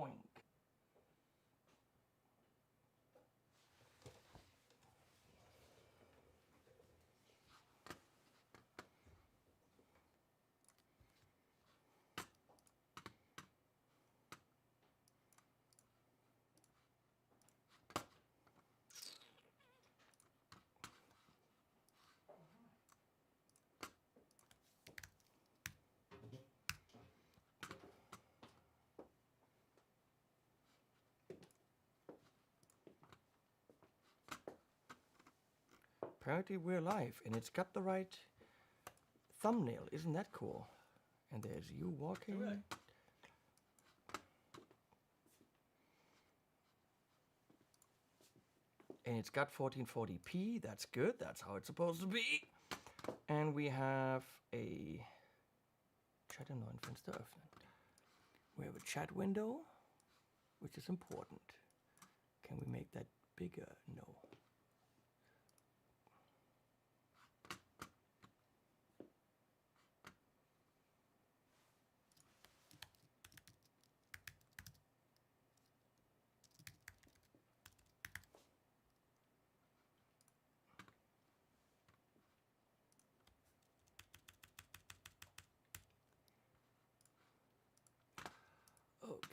Boink. Apparently we're live, and it's got the right thumbnail. Isn't that cool? And there's you walking. Correct. And it's got 1440p. That's good. That's how it's supposed to be. And we have a chat and Fenster öffnen. We have a chat window, which is important. Can we make that bigger? No.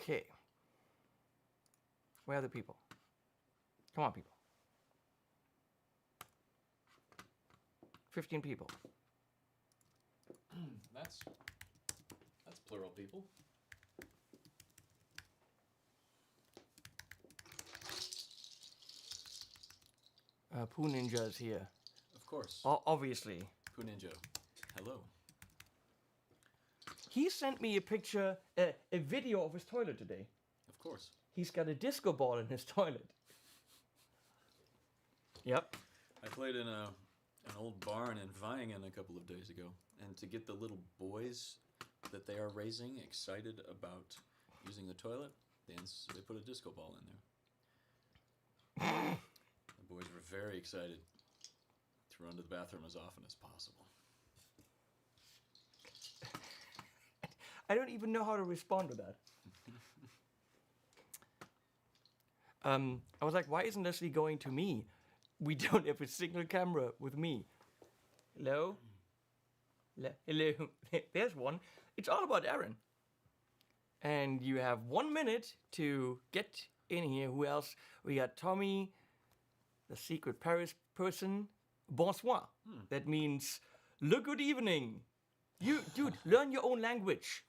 Okay. Where are the people? Come on, people. 15 people. That's plural people. Poo Ninja is here. Of course. Obviously. Poo Ninja. Hello. He sent me a picture, a video of his toilet today. Of course. He's got a disco ball in his toilet. Yep. I played in an old barn in Vingen a couple of days ago, and to get the little boys that they are raising excited about using the toilet, they put a disco ball in there. The boys were very excited to run to the bathroom as often as possible. I don't even know how to respond to that. I was like, why isn't Leslie going to me? We don't have a single camera with me. Hello? Hello? There's one. It's all about Aaron. And you have 1 minute to get in here. Who else? We got Tommy, the secret Paris person. Bonsoir. That means, le good evening. You, dude, learn your own language.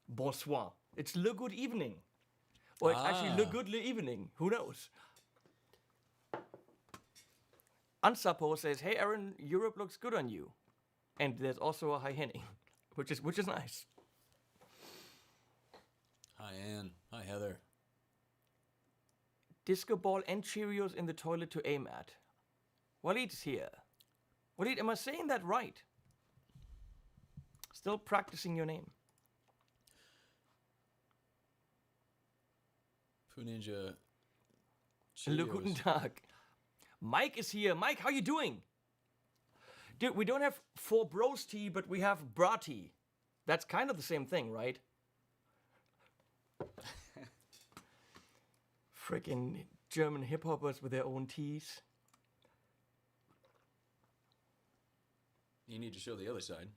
Bonsoir. It's le good evening. Or it's actually le good le evening. Who knows? Ansapo says, hey Aaron, Europe looks good on you. And there's also a hi Henning, which is nice. Hi Anne. Hi Heather. Disco ball and Cheerios in the toilet to aim at. Walid's here. Walid, am I saying that right? Still practicing your name. Poo Ninja. Hello, guten Tag. Mike is here. Mike, how you doing? Dude, we don't have 4 bros tea, but we have bra tea. That's kind of the same thing, right? Freaking German hip-hoppers with their own teas. You need to show the other side.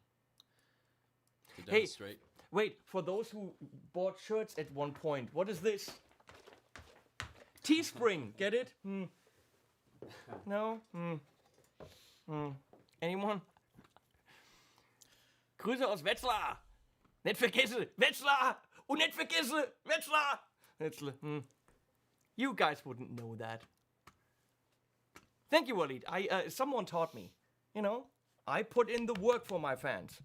To Hey, demonstrate. wait, for those who bought shirts at one point, what is this? Teespring, get it? No? Anyone? Grüße aus Wetzlar! Nicht vergesse, Wetzlar! Und nicht vergesse, Wetzlar! Wetzlar, You guys wouldn't know that. Thank you, Walid. Someone taught me. You know, I put in the work for my fans.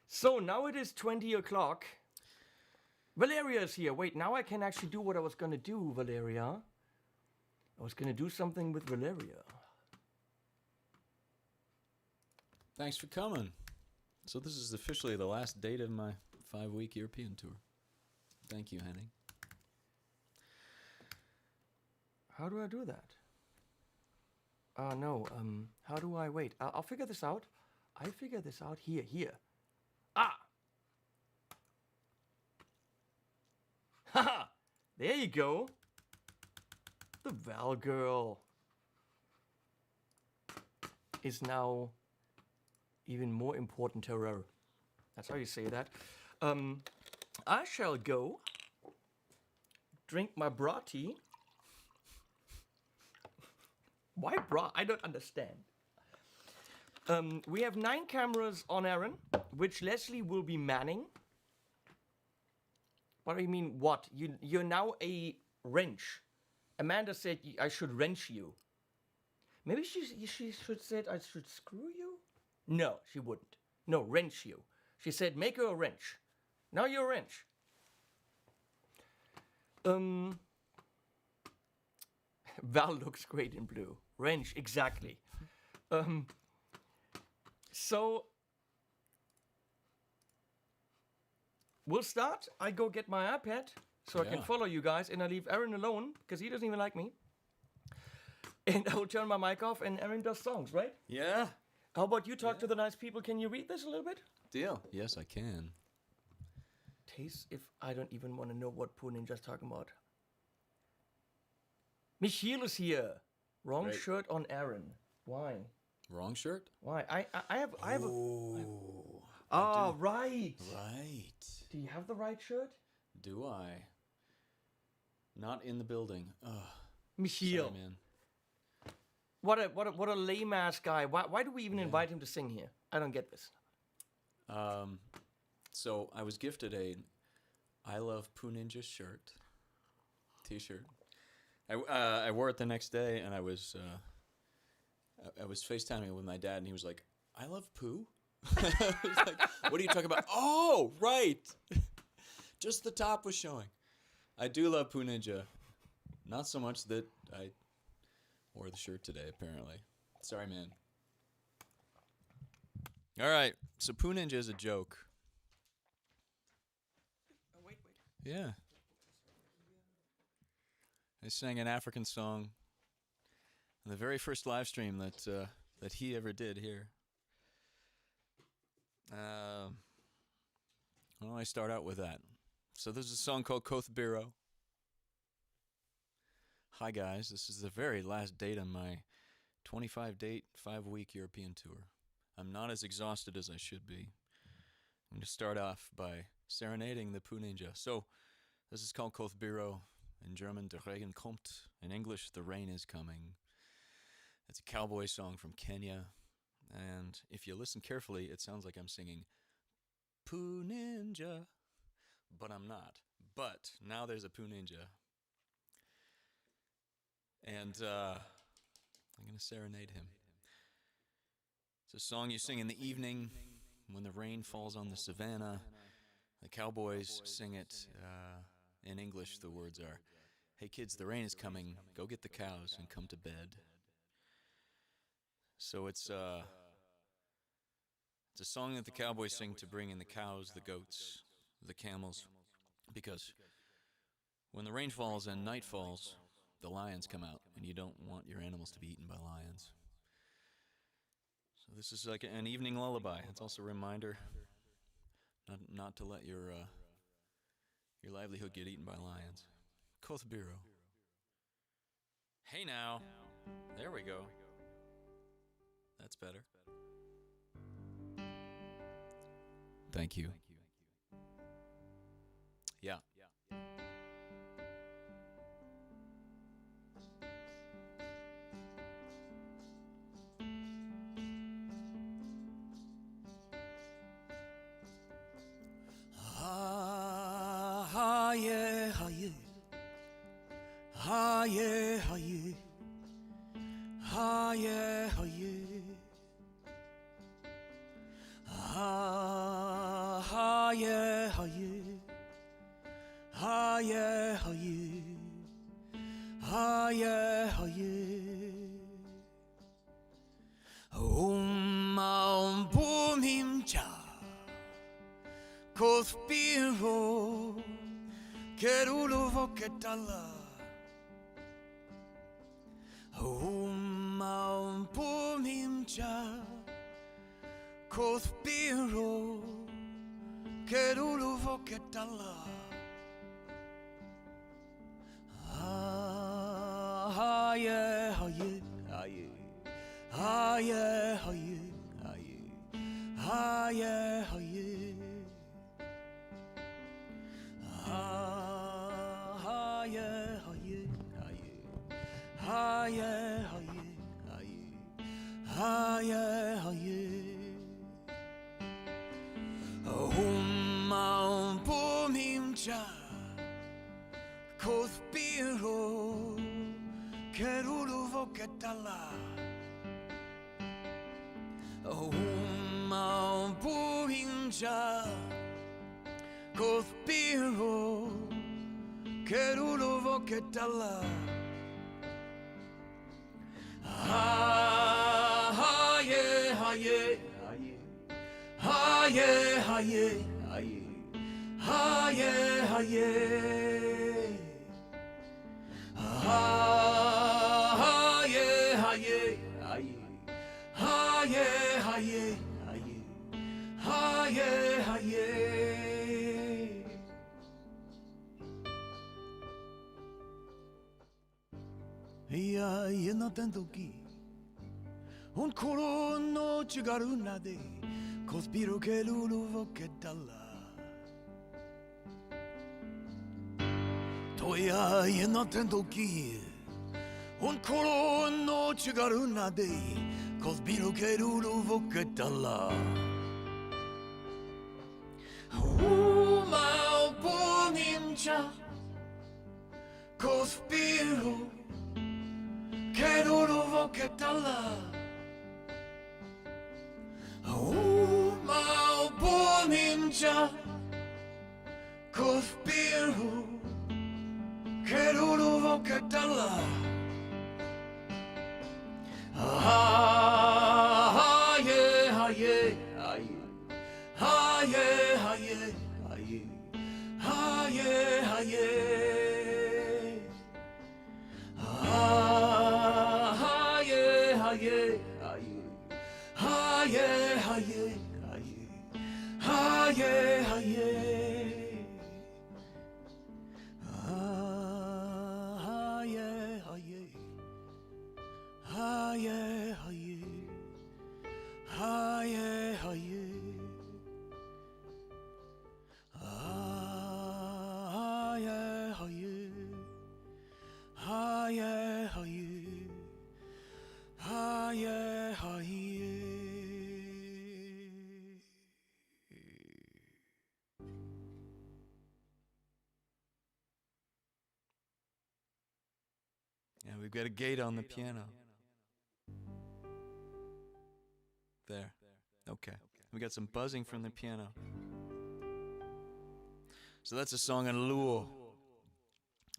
So now it is 20 o'clock. Valeria is here. Wait, now I can actually do what I was going to do, Valeria. I was going to do something with Valeria. Thanks for coming. So this is officially the last date of my 5-week European tour. Thank you, Henning. How do I do that? No, how do I wait? I'll figure this out. I figure this out here. Ah! Haha! There you go. The Val girl is now even more important to her. That's how you say that. I shall go drink my brati. Why bra? I don't understand. We have 9 cameras on Aaron, which Leslie will be manning. What do you mean, what? You're now a wrench. Amanda said I should wrench you. Maybe she should said I should screw you? No, she wouldn't. No, wrench you. She said make her a wrench. Now you're a wrench. Val looks great in blue. Wrench, exactly. So we'll start. I go get my iPad so I can follow you guys, and I leave Aaron alone because he doesn't even like me. And I will turn my mic off, and Aaron does songs, right? Yeah. How about you talk to the nice people? Can you read this a little bit? Deal. Yes, I can. Taste if I don't even want to know what Pooh Ninja's talking about. Michiel is here. Wrong Right. shirt on Aaron. Why? Wrong shirt? Why? I have Oh. Ah, right. Right. Do you have the right shirt? Do I? Not in the building. Ugh. Michiel. Sorry, man. What a lame ass guy. Why do we even invite him to sing here? I don't get this. So I was gifted a I Love Pooh Ninja shirt, T-shirt. I wore it the next day, and I was FaceTiming with my dad, and he was like, "I love Pooh." I was like, "What are you talking about?" Oh, right. Just the top was showing. I do love Pooh Ninja, not so much that I wore the shirt today. Apparently, sorry, man. All right, so Pooh Ninja is a joke. Oh, wait. Yeah. I sang an African song on the very first live stream that he ever did here. Why don't I start out with that? So this is a song called Kothbiro. Hi guys, this is the very last date on my 25-date, 5-week European tour. I'm not as exhausted as I should be. I'm going to start off by serenading the Pooh Ninja. So this is called Kothbiro. In German, Der Regen kommt. In English, The Rain is Coming. It's a cowboy song from Kenya. And if you listen carefully, it sounds like I'm singing Pooh Ninja. But I'm not. But now there's a Pooh Ninja. And I'm going to serenade him. It's a song you sing in the evening when the rain falls on the savannah. The cowboys sing it in English. The words are, "Hey kids, the rain is coming. Go get the cows and come to bed." So it's a song that the cowboys sing to bring in the cows, the goats, the camels, because when the rain falls and night falls, the lions come out, and you don't want your animals to be eaten by lions. So this is like an evening lullaby. It's also a reminder not to let your livelihood get eaten by lions. Kothbiro. Hey now. There we go. That's better. Thank you. Yeah. Ha yeah, ha yeah. Ha yeah, ha yeah. Ha yeah, ha yeah. Ha yeah, ha yeah. Ha yeah, ha yeah. Ha yeah, ha yeah. Om bum him cha. Kothbiro, kerulo voketala. Om bum him cha. Kothbiro, kerulo voketala. yeah, oh yeah, ah yeah, ah yeah, oh yeah, ah yeah, ah yeah, oh yeah, ah yeah, oh yeah, ah yeah, ah yeah, oh yeah, ah yeah, ah yeah, oh yeah. Humman på min kär Kothbiro Kerulu voketala Humman på min kär Kothbiro Kerulu voketala Ha yeah, ha yeah, ha yeah, ha yeah, ha yeah, ha yeah, ha yeah, ha yeah, ha yeah, ha yeah, ha yeah, ha yeah. Ja, jednaten toki un kolo no chigaruna de Kothbiro che lulu voketala Toya jednaten toki un kolo no chigaruna de Kothbiro che lulu voketala Humao ponimcha Kothbiro che lulu voketala Humao ponimcha Kothbiro che lulu voketala Ha yeah, ha yeah, ha yeah, ha yeah, ha yeah, ha yeah, ha yeah, ha yeah, ha yeah, ha yeah, ha yeah, ha yeah, ha yeah, ha yeah. Ha yeah, ha yeah, ha yeah, ha yeah, ha yeah, ha yeah, ha yeah, ha yeah, ha yeah, ha yeah. Yeah, we've got a gate on the piano. There. Okay. We got some buzzing from the piano. So that's a song on Luo.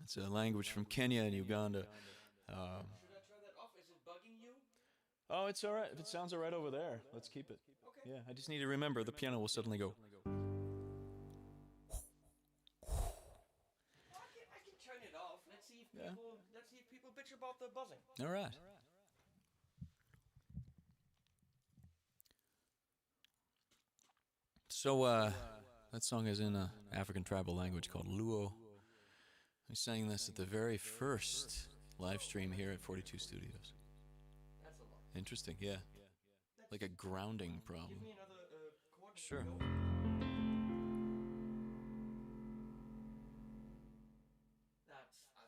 It's a language from Kenya and Uganda. Should I turn that off? Is it bugging you? Oh, it's all right. If it sounds all right over there, let's keep it. Okay. Yeah, I just need to remember the piano will suddenly go. I can turn it off. Let's see if people bitch about the buzzing. All right. So, that song is in an African tribal language called Luo. We sang this at the very first live stream here at 42 Studios. That's a lot. Interesting, yeah. Like a grounding problem. Give me another chord. Sure.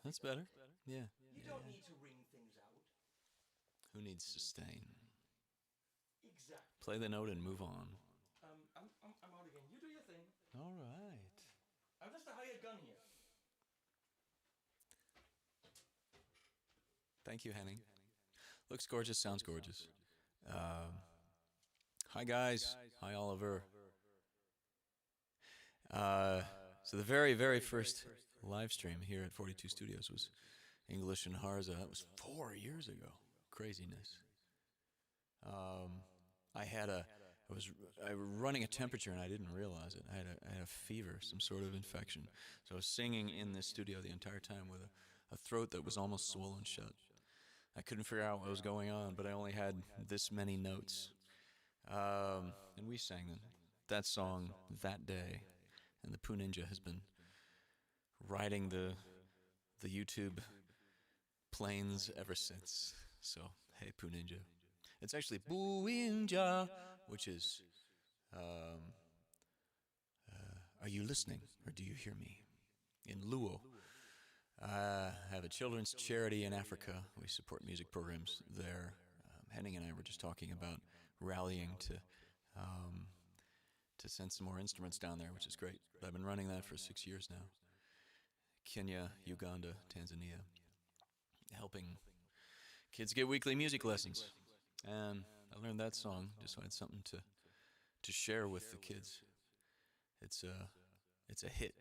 That's better. Yeah. You don't need to ring things out. Who needs sustain? Exactly. Play the note and move on. I'm out again. You do your thing. All right. I'm just a hired gun here. Thank you, Henning. Looks gorgeous, sounds gorgeous. Hi, guys. Hi, Oliver. So the very, very first live stream here at 42 Studios was English and Harza. That was 4 years ago. Craziness. I was running a temperature and I didn't realize it. I had a fever, some sort of infection. So I was singing in this studio the entire time with a throat that was almost swollen shut. I couldn't figure out what was going on, but I only had this many notes. And we sang that song that day. And the Poo Ninja has been riding the YouTube plains ever since. So, hey, Puninja. It's actually Buinja, which is, are you listening, or do you hear me? In Luo. I have a children's charity in Africa. We support music programs there. Henning and I were just talking about rallying to send some more instruments down there, which is great. I've been running that for 6 years now. Kenya, Uganda, Tanzania, helping kids get weekly music lessons. And I learned that song just so I had something to share with the kids. It's a hit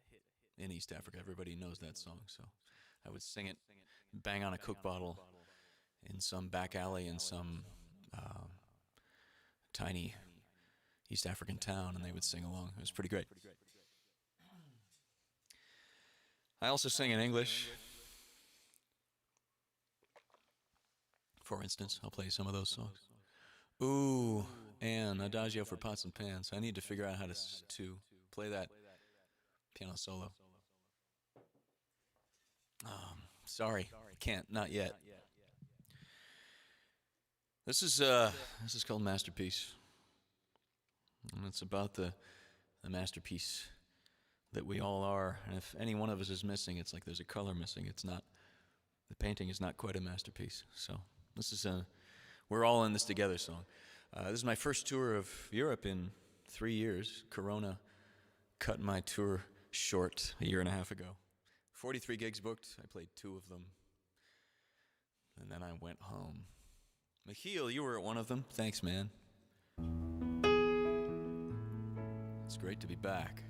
in East Africa. Everybody knows that song, so I would sing it, bang on a Coke bottle in some back alley in some tiny East African town, and they would sing along. It was pretty great. I also sing in English. For instance, I'll play some of those songs. Ooh, and Adagio for Pots and Pans. I need to figure out how to play that piano solo. Sorry, can't, not yet. This is called Masterpiece. And it's about the masterpiece that we all are. And if any one of us is missing, it's like there's a color missing. It's not, the painting is not quite a masterpiece. So this is we're all in this together song. This is my first tour of Europe in 3 years. Corona cut my tour short a year and a half ago. 43 gigs booked. I played 2 of them. And then I went home. Michiel, you were at one of them. Thanks, man. It's great to be back.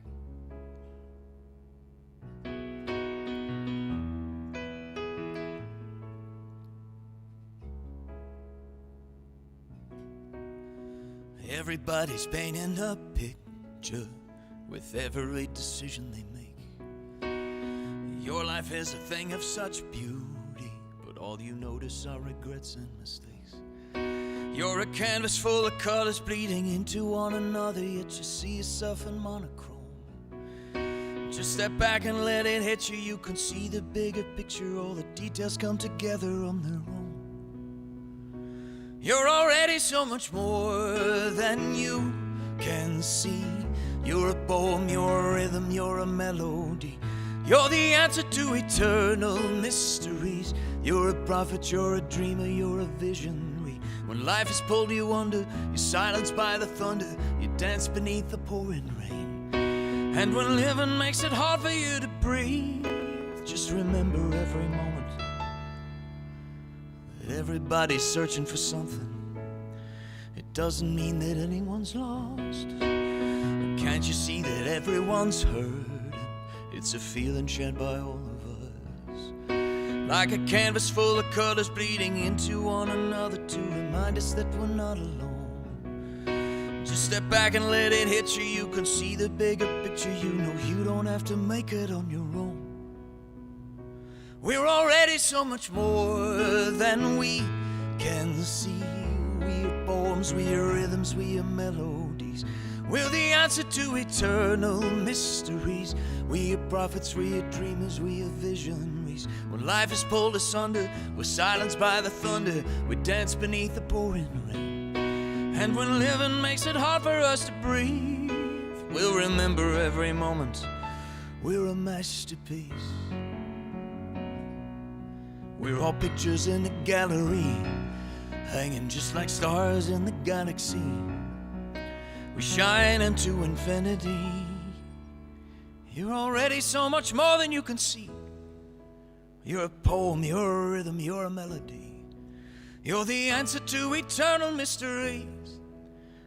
Everybody's painting a picture with every decision they make. Your life is a thing of such beauty, but all you notice are regrets and mistakes. You're a canvas full of colors bleeding into one another, yet you see yourself in monochrome. Just step back and let it hit you. You can see the bigger picture. All the details come together on their own. You're already so much more than you can see. You're a poem, you're a rhythm, you're a melody. You're the answer to eternal mysteries. You're a prophet, you're a dreamer, you're a visionary. When life has pulled you under, you're silenced by the thunder. You dance beneath the pouring rain. And when living makes it hard for you to breathe, just remember every moment that everybody's searching for something. It doesn't mean that anyone's lost. Can't you see that everyone's hurt? It's a feeling shared by all of us. Like a canvas full of colors bleeding into one another to remind us that we're not alone. Just step back and let it hit you. You can see the bigger picture. You know you don't have to make it on your own. We're already so much more than we can see. We are poems, we are rhythms, we are melodies. We're the answer to eternal mysteries. We are prophets, we are dreamers, we are visionaries. When life has pulled us under, we're silenced by the thunder. We dance beneath the pouring rain. And when living makes it hard for us to breathe, we'll remember every moment we're a masterpiece. We're all pictures in a gallery, hanging just like stars in the galaxy. We shine into infinity. You're already so much more than you can see. You're a poem, you're a rhythm, you're a melody. You're the answer to eternal mysteries.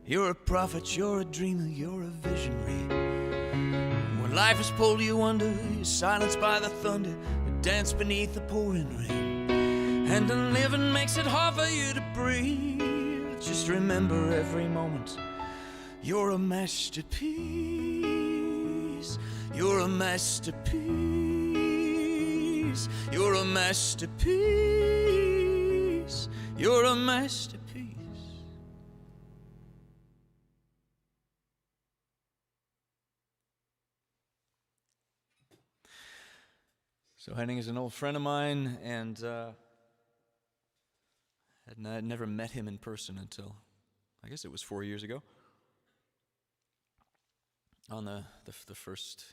You're a prophet, you're a dreamer, you're a visionary. When life has pulled you under, you're silenced by the thunder. You dance beneath the pouring rain. And when living makes it hard for you to breathe, just remember every moment you're a masterpiece. You're a masterpiece. You're a masterpiece. You're a masterpiece. So Henning is an old friend of mine, and I'd never met him in person until, I guess it was 4 years ago, on the first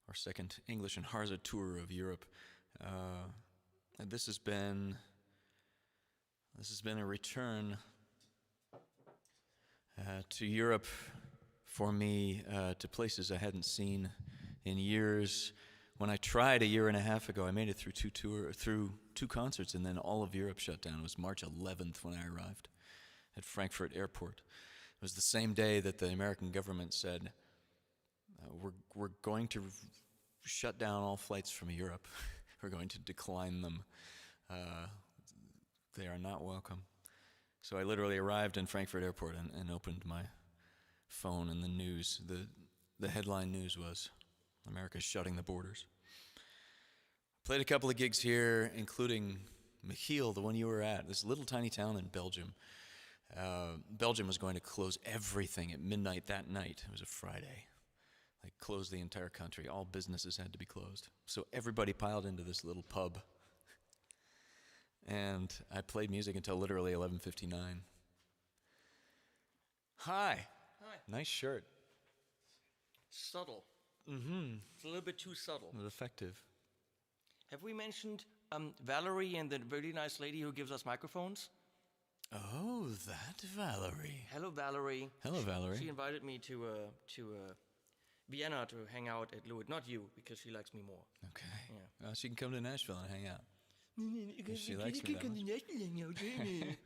or second English and Harza tour of Europe. And this has been a return to Europe for me, to places I hadn't seen in years. When I tried a year and a half ago, I made it through two concerts, and then all of Europe shut down. It was March 11th when I arrived at Frankfurt Airport. It was the same day that the American government said, we're going to shut down all flights from Europe. We're going to decline them. They are not welcome. So I literally arrived in Frankfurt Airport and opened my phone, and the news, the headline news was, America's shutting the borders. Played a couple of gigs here, including Michiel, the one you were at, this little tiny town in Belgium. Belgium was going to close everything at midnight that night. It was a Friday. They closed the entire country. All businesses had to be closed. So everybody piled into this little pub. And I played music until literally 11:59. Hi. Hi. Nice shirt. Subtle. Mm-hmm. It's a little bit too subtle. It was effective. Have we mentioned Valerie and the really nice lady who gives us microphones? Oh, that Valerie. Hello, Valerie. Hello, Valerie. She invited me to Vienna to hang out at Louis. Not you, because she likes me more. Okay. Yeah. She can come to Nashville and hang out. She likes me that much.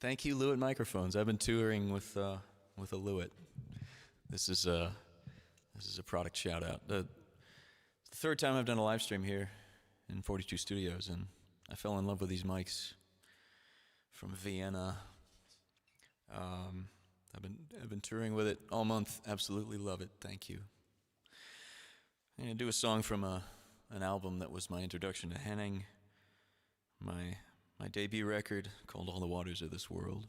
Thank you, Lewitt Microphones. I've been touring with a Lewitt. This is a product shout out. The third time I've done a live stream here in 42 Studios, and I fell in love with these mics from Vienna. I've been touring with it all month. Absolutely love it. Thank you. I'm gonna do a song from an album that was my introduction to Henning. My debut record called All the Waters of This World.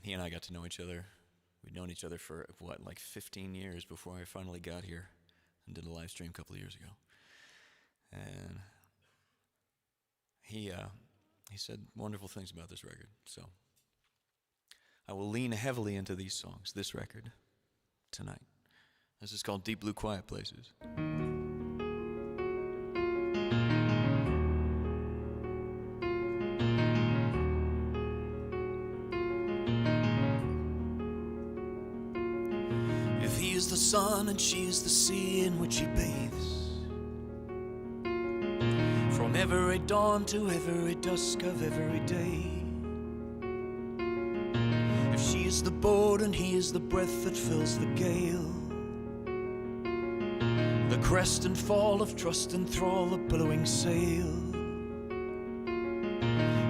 He and I got to know each other. We'd known each other for, like 15 years before I finally got here and did a live stream a couple of years ago. And he said wonderful things about this record. So I will lean heavily into these songs, this record, tonight. This is called Deep Blue Quiet Places. The sun and she is the sea in which he bathes. From every dawn to every dusk of every day. If she is the boat and he is the breath that fills the gale, the crest and fall of trust and thrall, the billowing sail.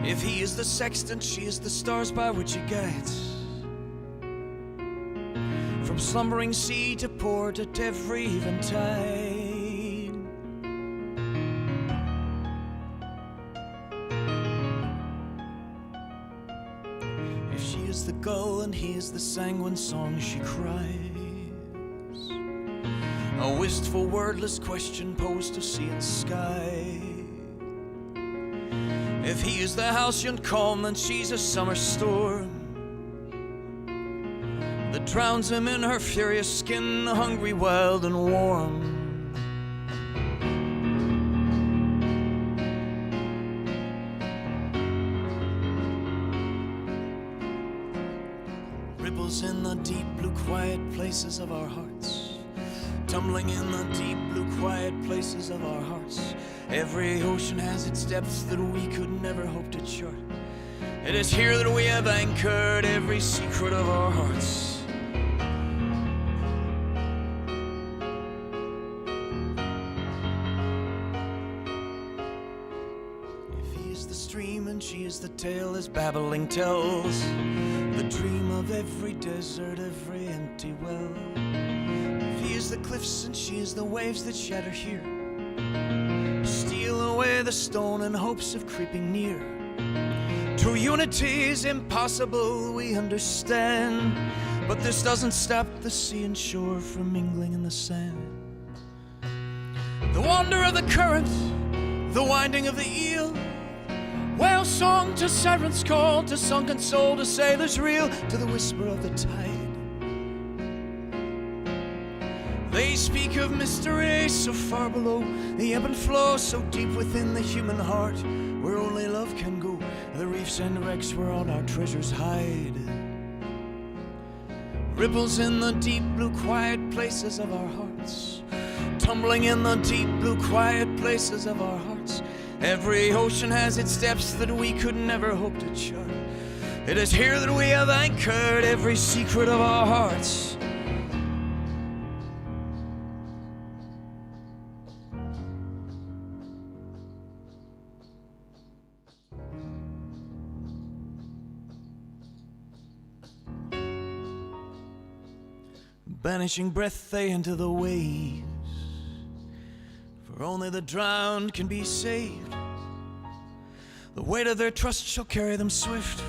If he is the sextant, she is the stars by which he guides. From slumbering sea to port at every eventide. If she is the gull and he is the sanguine song she cries, a wistful wordless question posed to sea and sky. If he is the halcyon calm and she's a summer storm that drowns him in her furious skin, hungry, wild, and warm. Ripples in the deep blue quiet places of our hearts, tumbling in the deep blue quiet places of our hearts. Every ocean has its depths that we could never hope to chart. It is here that we have anchored every secret of our hearts. She is the tale his babbling tells, the dream of every desert, every empty well. If he is the cliffs and she is the waves that shatter here, steal away the stone in hopes of creeping near. True unity is impossible, we understand, but this doesn't stop the sea and shore from mingling in the sand. The wander of the current, the winding of the eel, Whale song to siren's call, to sunken soul, to sailors reel, to the whisper of the tide. They speak of mystery so far below, the ebb and flow so deep within the human heart, where only love can go, the reefs and wrecks where all our treasures hide. Ripples in the deep blue quiet places of our hearts, tumbling in the deep blue quiet places of our hearts. Every ocean has its depths that we could never hope to chart. It is here that we have anchored every secret of our hearts. Banishing breath they into the waves, for only the drowned can be saved. The weight of their trust shall carry them swift,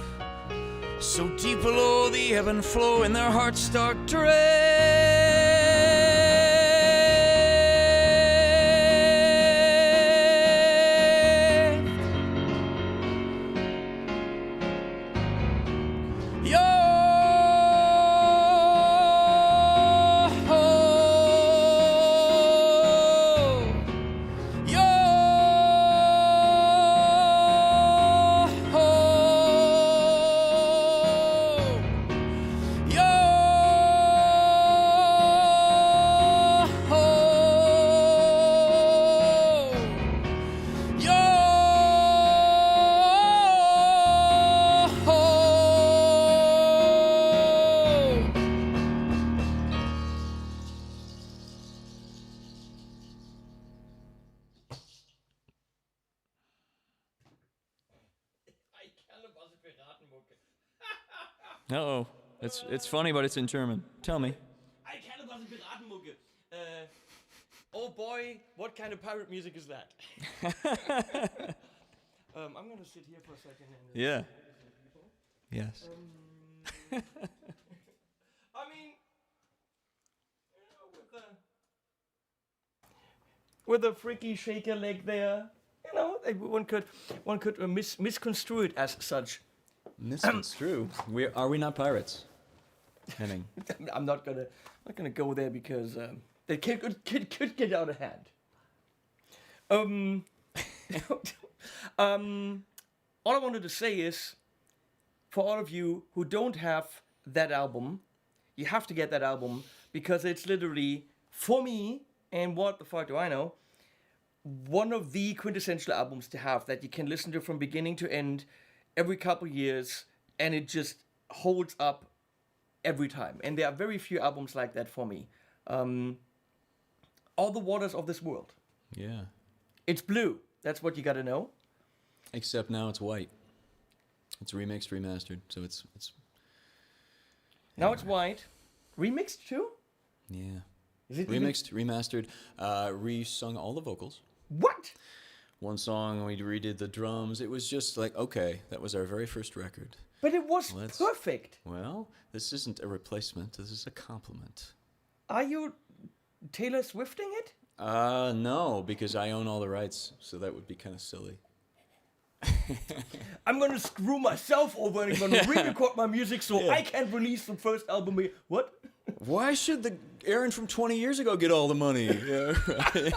so deep below the ebb and flow in their hearts' dark drift. Uh-oh. It's funny, but it's in German. Tell me. I kenne was Piratenmucke. Oh boy, what kind of pirate music is that? I'm gonna sit here for a second. And, Yeah. Yes. I mean, you know, with a freaky shaker leg there, you know, one could misconstrue it as such. Misconstrue. Are we not pirates, Henning? I'm not gonna go there because they could get out of hand. All I wanted to say is, for all of you who don't have that album, you have to get that album because it's literally, for me, and what the fuck do I know, one of the quintessential albums to have that you can listen to from beginning to end every couple years, and it just holds up every time. And there are very few albums like that for me. All the Waters of This World. Yeah. It's blue. That's what you gotta know. Except now it's white. It's remixed, remastered, so it's. Now it's white. Remixed too? Yeah. Is it remixed, remastered, re-sung all the vocals. What? One song, we redid the drums. It was just like, okay, that was our very first record. But it was perfect. Well, this isn't a replacement. This is a compliment. Are you Taylor Swifting it? No, because I own all the rights, so that would be kind of silly. I'm gonna screw myself over and I'm gonna re-record my music so I can release the first album. What? Why should the Aaron from 20 years ago get all the money? Yeah, right.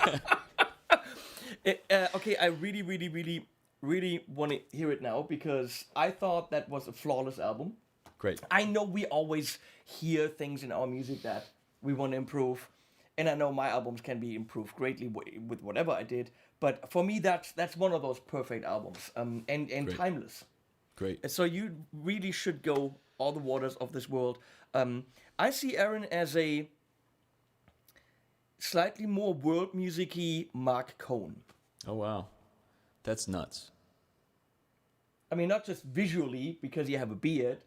Okay, I really want to hear it now because I thought that was a flawless album. Great. I know we always hear things in our music that we want to improve, and I know my albums can be improved greatly with whatever I did. But for me, that's one of those perfect albums, and Great. timeless. Great. So you really should go All the Waters of This World. I see Aaron as a slightly more world music-y Mark Cohn. Oh, wow. That's nuts. I mean, not just visually, because you have a beard,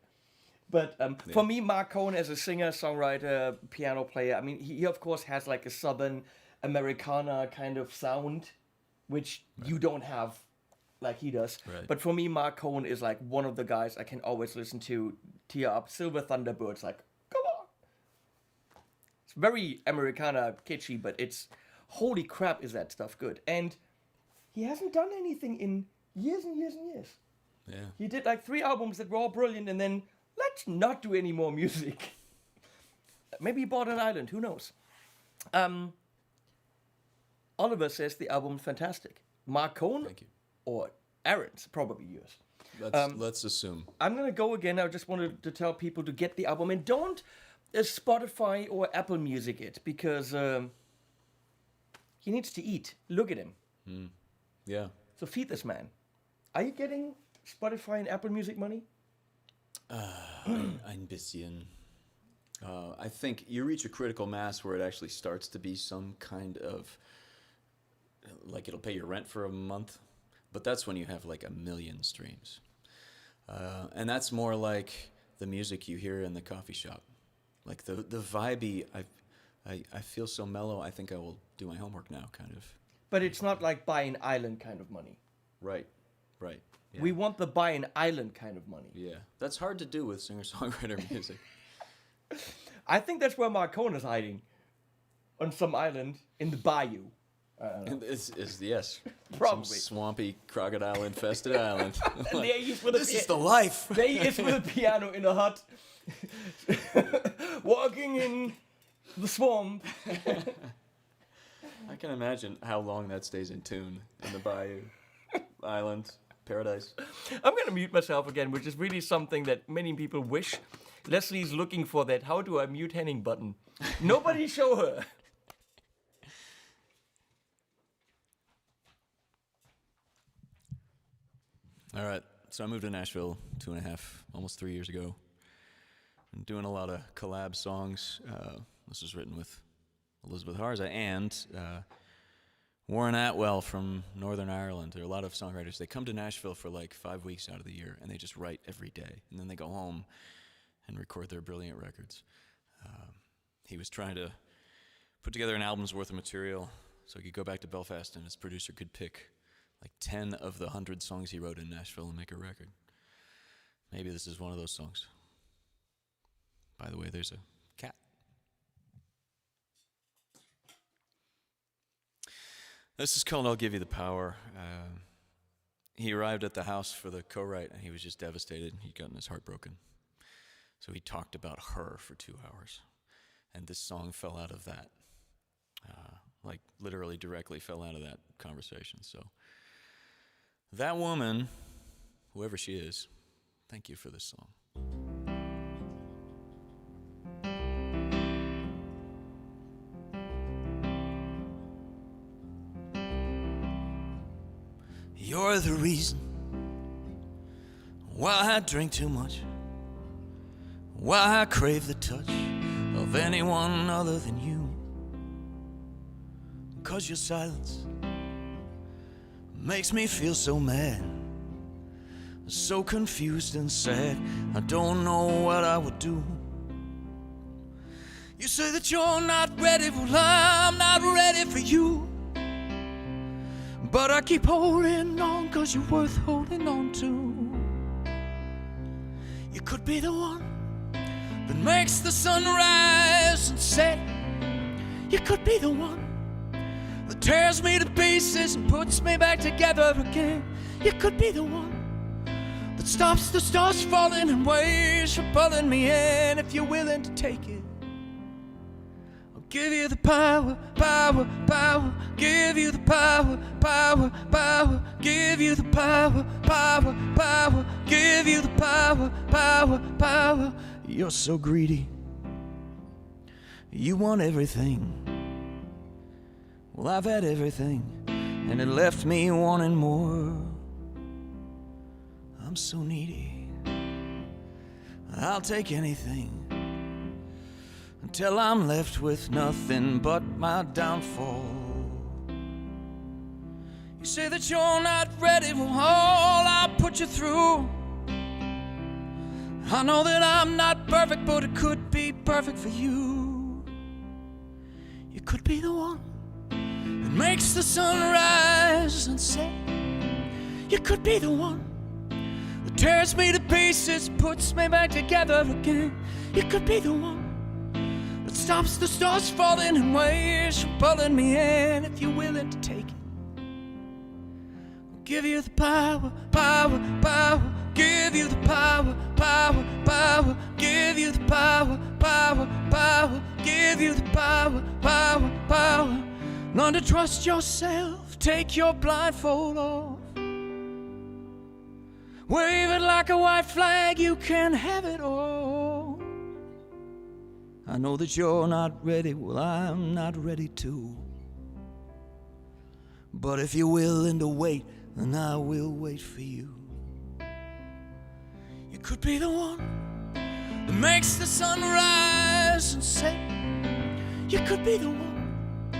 but for me, Mark Cohn as a singer, songwriter, piano player, I mean, he of course has like a Southern Americana kind of sound, which you don't have like he does. Right. But for me, Mark Cohn is like one of the guys I can always listen to, tear up. Silver Thunderbirds, like, come on. It's very Americana kitschy, but it's, holy crap, is that stuff good. And he hasn't done anything in years and years and years. Yeah. He did like 3 albums that were all brilliant, and then let's not do any more music. Maybe he bought an island. Who knows? Oliver says the album's fantastic. Mark Cohn Thank you. or Aaron's, probably yours. Let's assume. I'm gonna go again. I just wanted to tell people to get the album and don't Spotify or Apple Music it, because he needs to eat. Look at him. Yeah. So feed this man. Are you getting Spotify and Apple Music money? Ein bisschen. I think you reach a critical mass where it actually starts to be some kind of, like, it'll pay your rent for a month, but that's when you have like 1 million streams. And that's more like the music you hear in the coffee shop. Like the vibey, I feel so mellow, I think I will do my homework now, kind of. But it's not like buy an island kind of money. Right. Yeah. We want the buy an island kind of money. Yeah, that's hard to do with singer-songwriter music. I think that's where Mark Cohn is hiding. On some island in the bayou. Yes. Probably. Some swampy, crocodile-infested island. And there he is with This is the life. There he is with a piano in a hut. Walking in the swamp. I can imagine how long that stays in tune in the bayou. Island. Paradise. I'm going to mute myself again, which is really something that many people wish. Leslie's looking for that how do I mute Henning button. Nobody show her. All right. So I moved to Nashville 2.5, almost 3 years ago. I'm doing a lot of collab songs. This was written with Elizabeth Harza and Warren Atwell from Northern Ireland. There are a lot of songwriters. They come to Nashville for like 5 weeks out of the year, and they just write every day. And then they go home and record their brilliant records. He was trying to put together an album's worth of material so he could go back to Belfast and his producer could pick like 10 of the 100 songs he wrote in Nashville and make a record. Maybe this is one of those songs. By the way, there's a cat. This is called I'll Give You the Power. He arrived at the house for the co-write and he was just devastated. He'd gotten his heart broken. So he talked about her for 2 hours. And this song fell out of that. Like literally directly fell out of that conversation. So that woman, whoever she is, thank you for this song. You're the reason why I drink too much, why I crave the touch of anyone other than you. 'Cause your silence makes me feel so mad, so confused and sad. I don't know what I would do. You say that you're not ready, well I'm not ready for you. But I keep holding on 'cause you're worth holding on to. You could be the one that makes the sun rise and set. You could be the one that tears me to pieces and puts me back together again. You could be the one that stops the stars falling and waits for pulling me in. If you're willing to take it, I'll give you the power, power, power. Give you the power, power, power. Give you the power, power, power. Give you the power, power, power. You're so greedy. You want everything. Well, I've had everything, and it left me wanting more. I'm so needy. I'll take anything until I'm left with nothing but my downfall. You say that you're not ready for all I put you through. I know that I'm not perfect, but it could be perfect for you. You could be the one that makes the sun rise and set. You could be the one that tears me to pieces, puts me back together again. You could be the one that stops the stars falling and waits for pulling me in. If you're willing to take it, I'll Give you the power, power, power. Give you the power, power, power. Give you the power, power, power. Give you the power, power, power. Learn to trust yourself. Take your blindfold off. Wave it like a white flag. You can have it all. I know that you're not ready. Well, I'm not ready too. But if you're willing to wait, then I will wait for you. You could be the one that makes the sun rise and set. You could be the one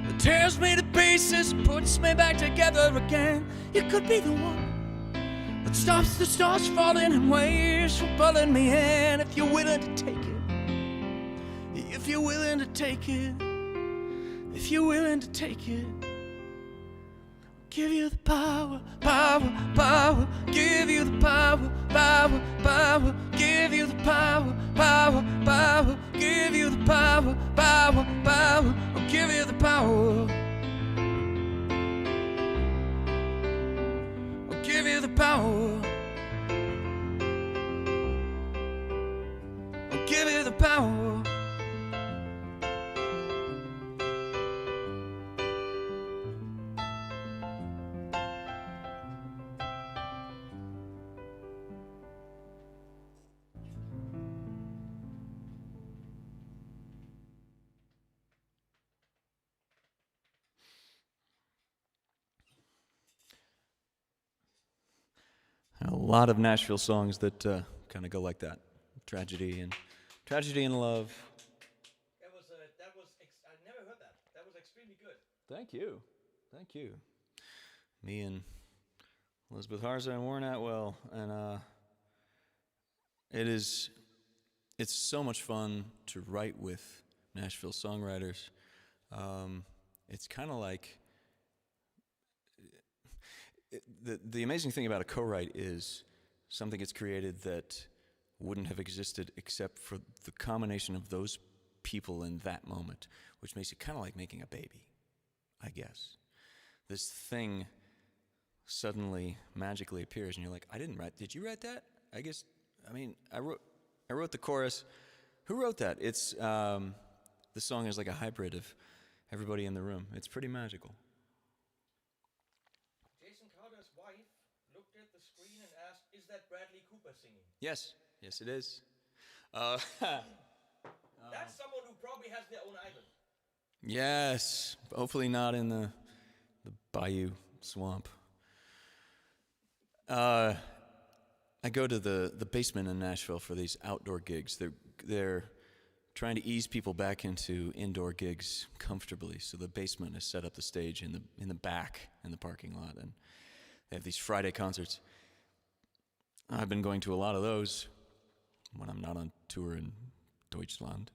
that tears me to pieces, puts me back together again. You could be the one that stops the stars falling and waits for pulling me in. If you're willing to take it, if you're willing to take it, if you're willing to take it. Give you the power, power, power. Give you the power, power, power. Give you the power, power, power. Give you the power, power, power. I'll give you the power. I'll give you the power. I'll give you the power. A lot of Nashville songs that kind of go like that. Tragedy and love. I never heard that. That was extremely good. Thank you. Thank you. Me and Elizabeth Harza and Warren Atwell. And it's so much fun to write with Nashville songwriters. It's kind of like, the amazing thing about a co-write is something gets created that wouldn't have existed except for the combination of those people in that moment, which makes it kind of like making a baby, I guess. This thing suddenly magically appears, and you're like, I didn't write. Did you write that? I wrote the chorus. Who wrote that? It's the song is like a hybrid of everybody in the room. It's pretty magical. Jason Carter's wife looked at the screen and asked, "Is that Bradley Cooper singing?" Yes, it is. That's someone who probably has their own island. Yes, hopefully not in the Bayou Swamp. I go to the basement in Nashville for these outdoor gigs. They're trying to ease people back into indoor gigs comfortably. So the basement has set up the stage in the back in the parking lot, and they have these Friday concerts. I've been going to a lot of those when I'm not on tour in Deutschland.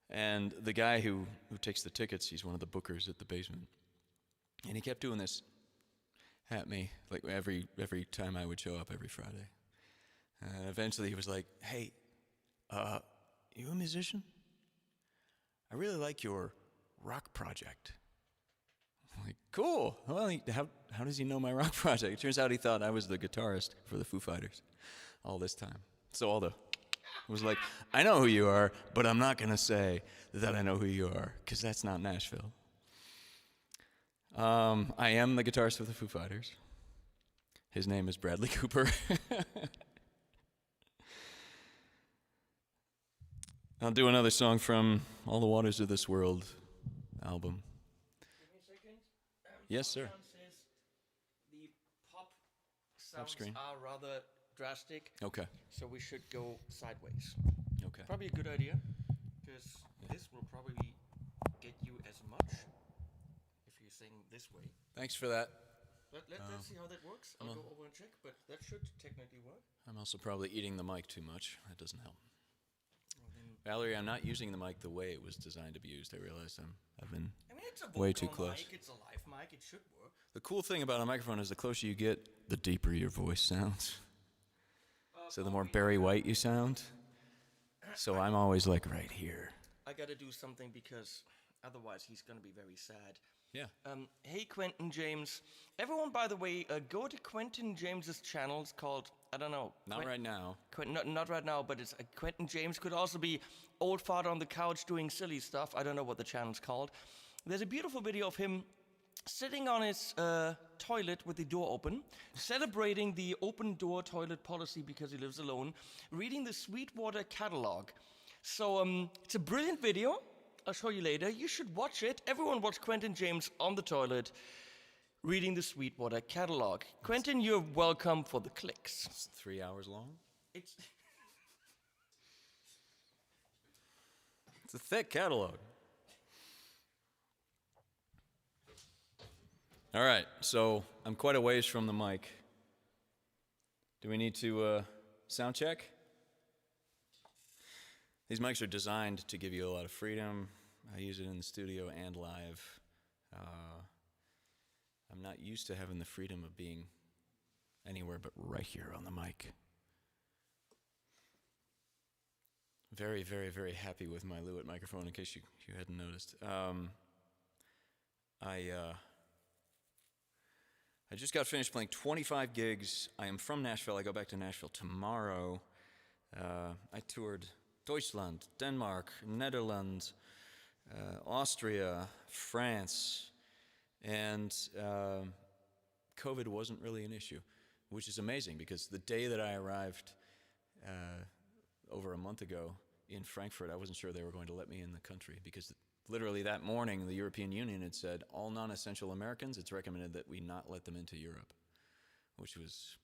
And the guy who takes the tickets, he's one of the bookers at the basement. And he kept doing this at me, like every time I would show up every Friday. And eventually he was like, "Hey, you a musician? I really like your rock project." I'm like, "Cool. Well, how does he know my rock project?" It turns out he thought I was the guitarist for the Foo Fighters all this time. So it was like, I know who you are, but I'm not going to say that I know who you are, because that's not Nashville. I am the guitarist of the Foo Fighters. His name is Bradley Cooper. I'll do another song from All the Waters of This World album. Give me a second. Yes, sir. Says the pop sounds screen. are rather drastic. Okay. So we should go sideways. Okay. Probably a good idea, because this will probably get you as much if you sing this way. Thanks for that. Let's see how that works. I'll go over and check, but that should technically work. I'm also probably eating the mic too much. That doesn't help. Valerie, I'm not using the mic the way it was designed to be used. I realized I've been It's a way too vocal close. mic, it's a live mic, it should work. The cool thing about a microphone is the closer you get, the deeper your voice sounds. So the more Barry White you sound. So I'm always like right here. I gotta do something because otherwise he's gonna be very sad. Yeah. Hey, Quentin James. Everyone, by the way, go to Quentin James's channel. It's called, I don't know. Not right now. Not right now, but it's Quentin James. Could also be old fart on the couch doing silly stuff. I don't know what the channel's called. There's a beautiful video of him sitting on his toilet with the door open, celebrating the open door toilet policy because he lives alone, reading the Sweetwater catalog. So it's a brilliant video. I'll show you later. You should watch it. Everyone watch Quentin James on the toilet reading the Sweetwater catalog. Quentin, you're welcome for the clicks. It's 3 hours long. It's It's a thick catalog. All right, so I'm quite a ways from the mic. Do we need to sound check? These mics are designed to give you a lot of freedom. I use it in the studio and live. I'm not used to having the freedom of being anywhere but right here on the mic. Very, very, very happy with my Lewitt microphone, in case you hadn't noticed. I just got finished playing 25 gigs. I am from Nashville. I go back to Nashville tomorrow. I toured Deutschland, Denmark, Netherlands, Austria, France, and COVID wasn't really an issue, which is amazing because the day that I arrived over a month ago in Frankfurt, I wasn't sure they were going to let me in the country because literally that morning the European Union had said all non-essential Americans, it's recommended that we not let them into Europe, which was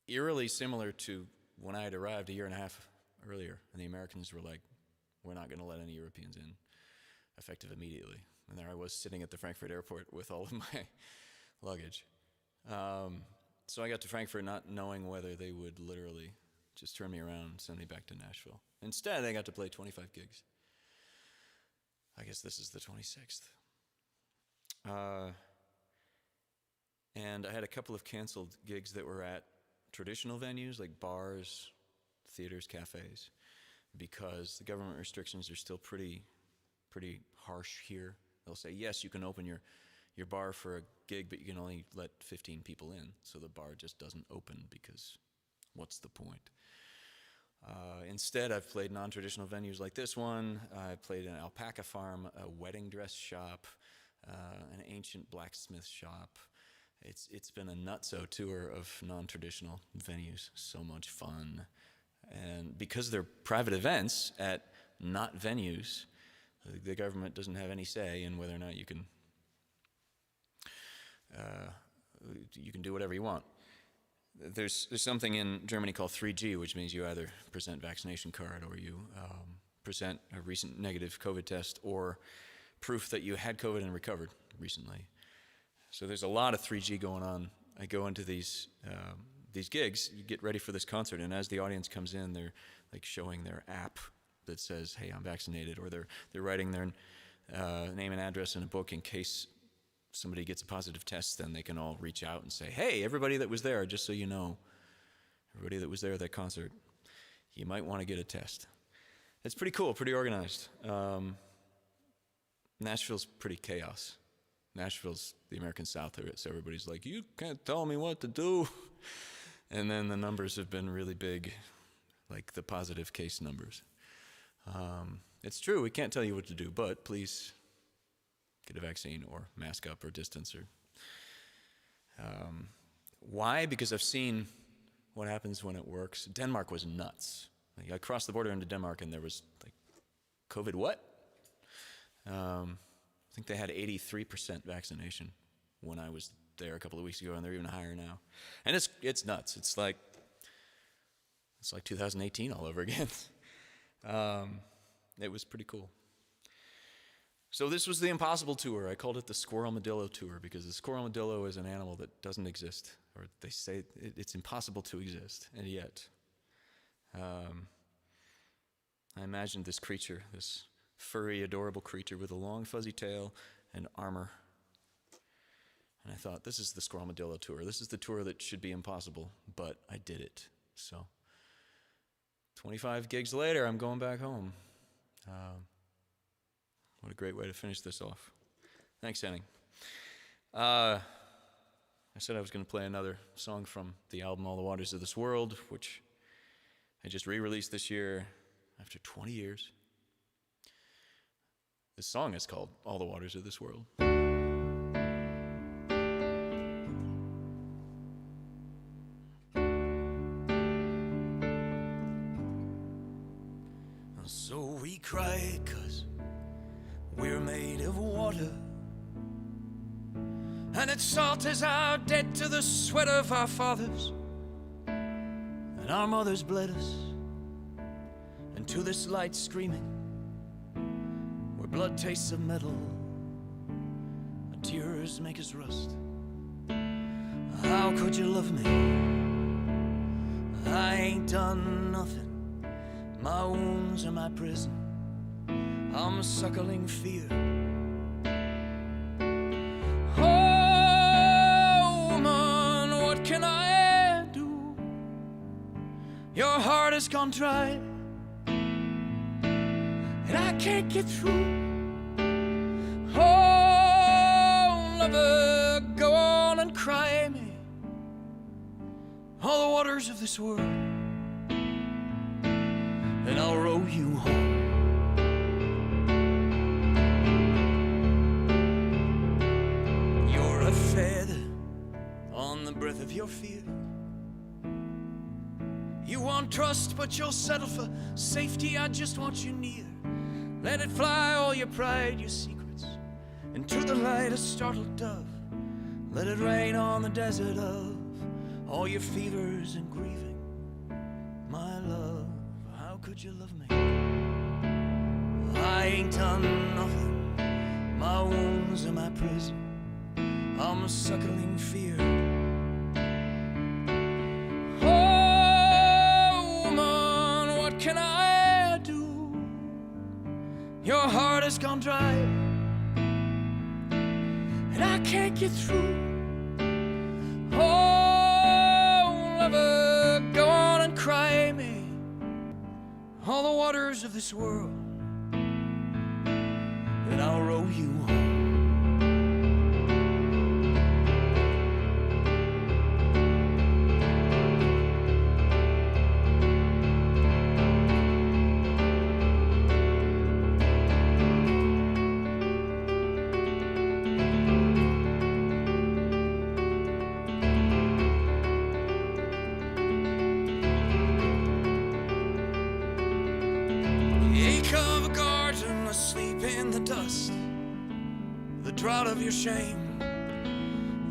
eerily similar to when I had arrived a year and a half earlier, and the Americans were like, we're not going to let any Europeans in, effective immediately. And there I was sitting at the Frankfurt airport with all of my luggage. So I got to Frankfurt not knowing whether they would literally just turn me around and send me back to Nashville. Instead, I got to play 25 gigs. I guess this is the 26th. And I had a couple of canceled gigs that were at traditional venues like bars, theaters, cafes, because the government restrictions are still pretty harsh here. They'll say, yes, you can open your bar for a gig, but you can only let 15 people in. So the bar just doesn't open because what's the point? Instead, I've played non-traditional venues like this one. I played an alpaca farm, a wedding dress shop, an ancient blacksmith shop. It's been a nutso tour of non-traditional venues. So much fun. And because they're private events at not venues, the government doesn't have any say in whether or not you can do whatever you want. There's something in Germany called 3G, which means you either present vaccination card or you present a recent negative COVID test or proof that you had COVID and recovered recently. So there's a lot of 3G going on. I go into these gigs, you get ready for this concert, and as the audience comes in, they're like showing their app that says, hey, I'm vaccinated, or they're writing their name and address in a book in case somebody gets a positive test, then they can all reach out and say, hey, everybody that was there, just so you know, everybody that was there at that concert, you might want to get a test. It's pretty cool, pretty organized. Nashville's pretty chaos. Nashville's the American South, so everybody's like, you can't tell me what to do. And then the numbers have been really big, like the positive case numbers. It's true, we can't tell you what to do, but please get a vaccine or mask up or distance. Or why? Because I've seen what happens when it works. Denmark was nuts. Like, I crossed the border into Denmark and there was like, COVID what? I think they had 83% vaccination when I was there a couple of weeks ago, and they're even higher now. And it's nuts. It's like 2018 all over again. It was pretty cool. So this was the impossible tour. I called it the Squirrelmadillo tour because the squirrelmadillo is an animal that doesn't exist, or they say it's impossible to exist, and yet I imagined this creature, this furry, adorable creature with a long, fuzzy tail and armor. And I thought, this is the Squirrelmadillo tour. This is the tour that should be impossible, but I did it. So 25 gigs later, I'm going back home. What a great way to finish this off. Thanks, Henning. I said I was going to play another song from the album All the Waters of This World, which I just re-released this year after 20 years. This song is called All the Waters of This World. So we cry 'cause we're made of water, and its salt is our debt to the sweat of our fathers, and our mothers bled us, and to this light screaming, where blood tastes of metal, and tears make us rust. How could you love me? I ain't done nothing. My wounds are my prison. I'm suckling fear. Oh, man, what can I do? Your heart has gone dry, and I can't get through. Oh, lover, go on and cry me all the waters of this world, and I'll row you home. You're a feather on the breath of your fear. You want trust, but you'll settle for safety. I just want you near. Let it fly, all your pride, your secrets, into the light, a startled dove. Let it rain on the desert of all your fevers and grieving. My love, how could you love me? I ain't done nothing. My wounds are my prison. I'm suckling fear. Oh, man, what can I do? Your heart has gone dry, and I can't get through. Oh, lover, go on and cry me all the waters of this world, and I'll row you home. The drought of your shame,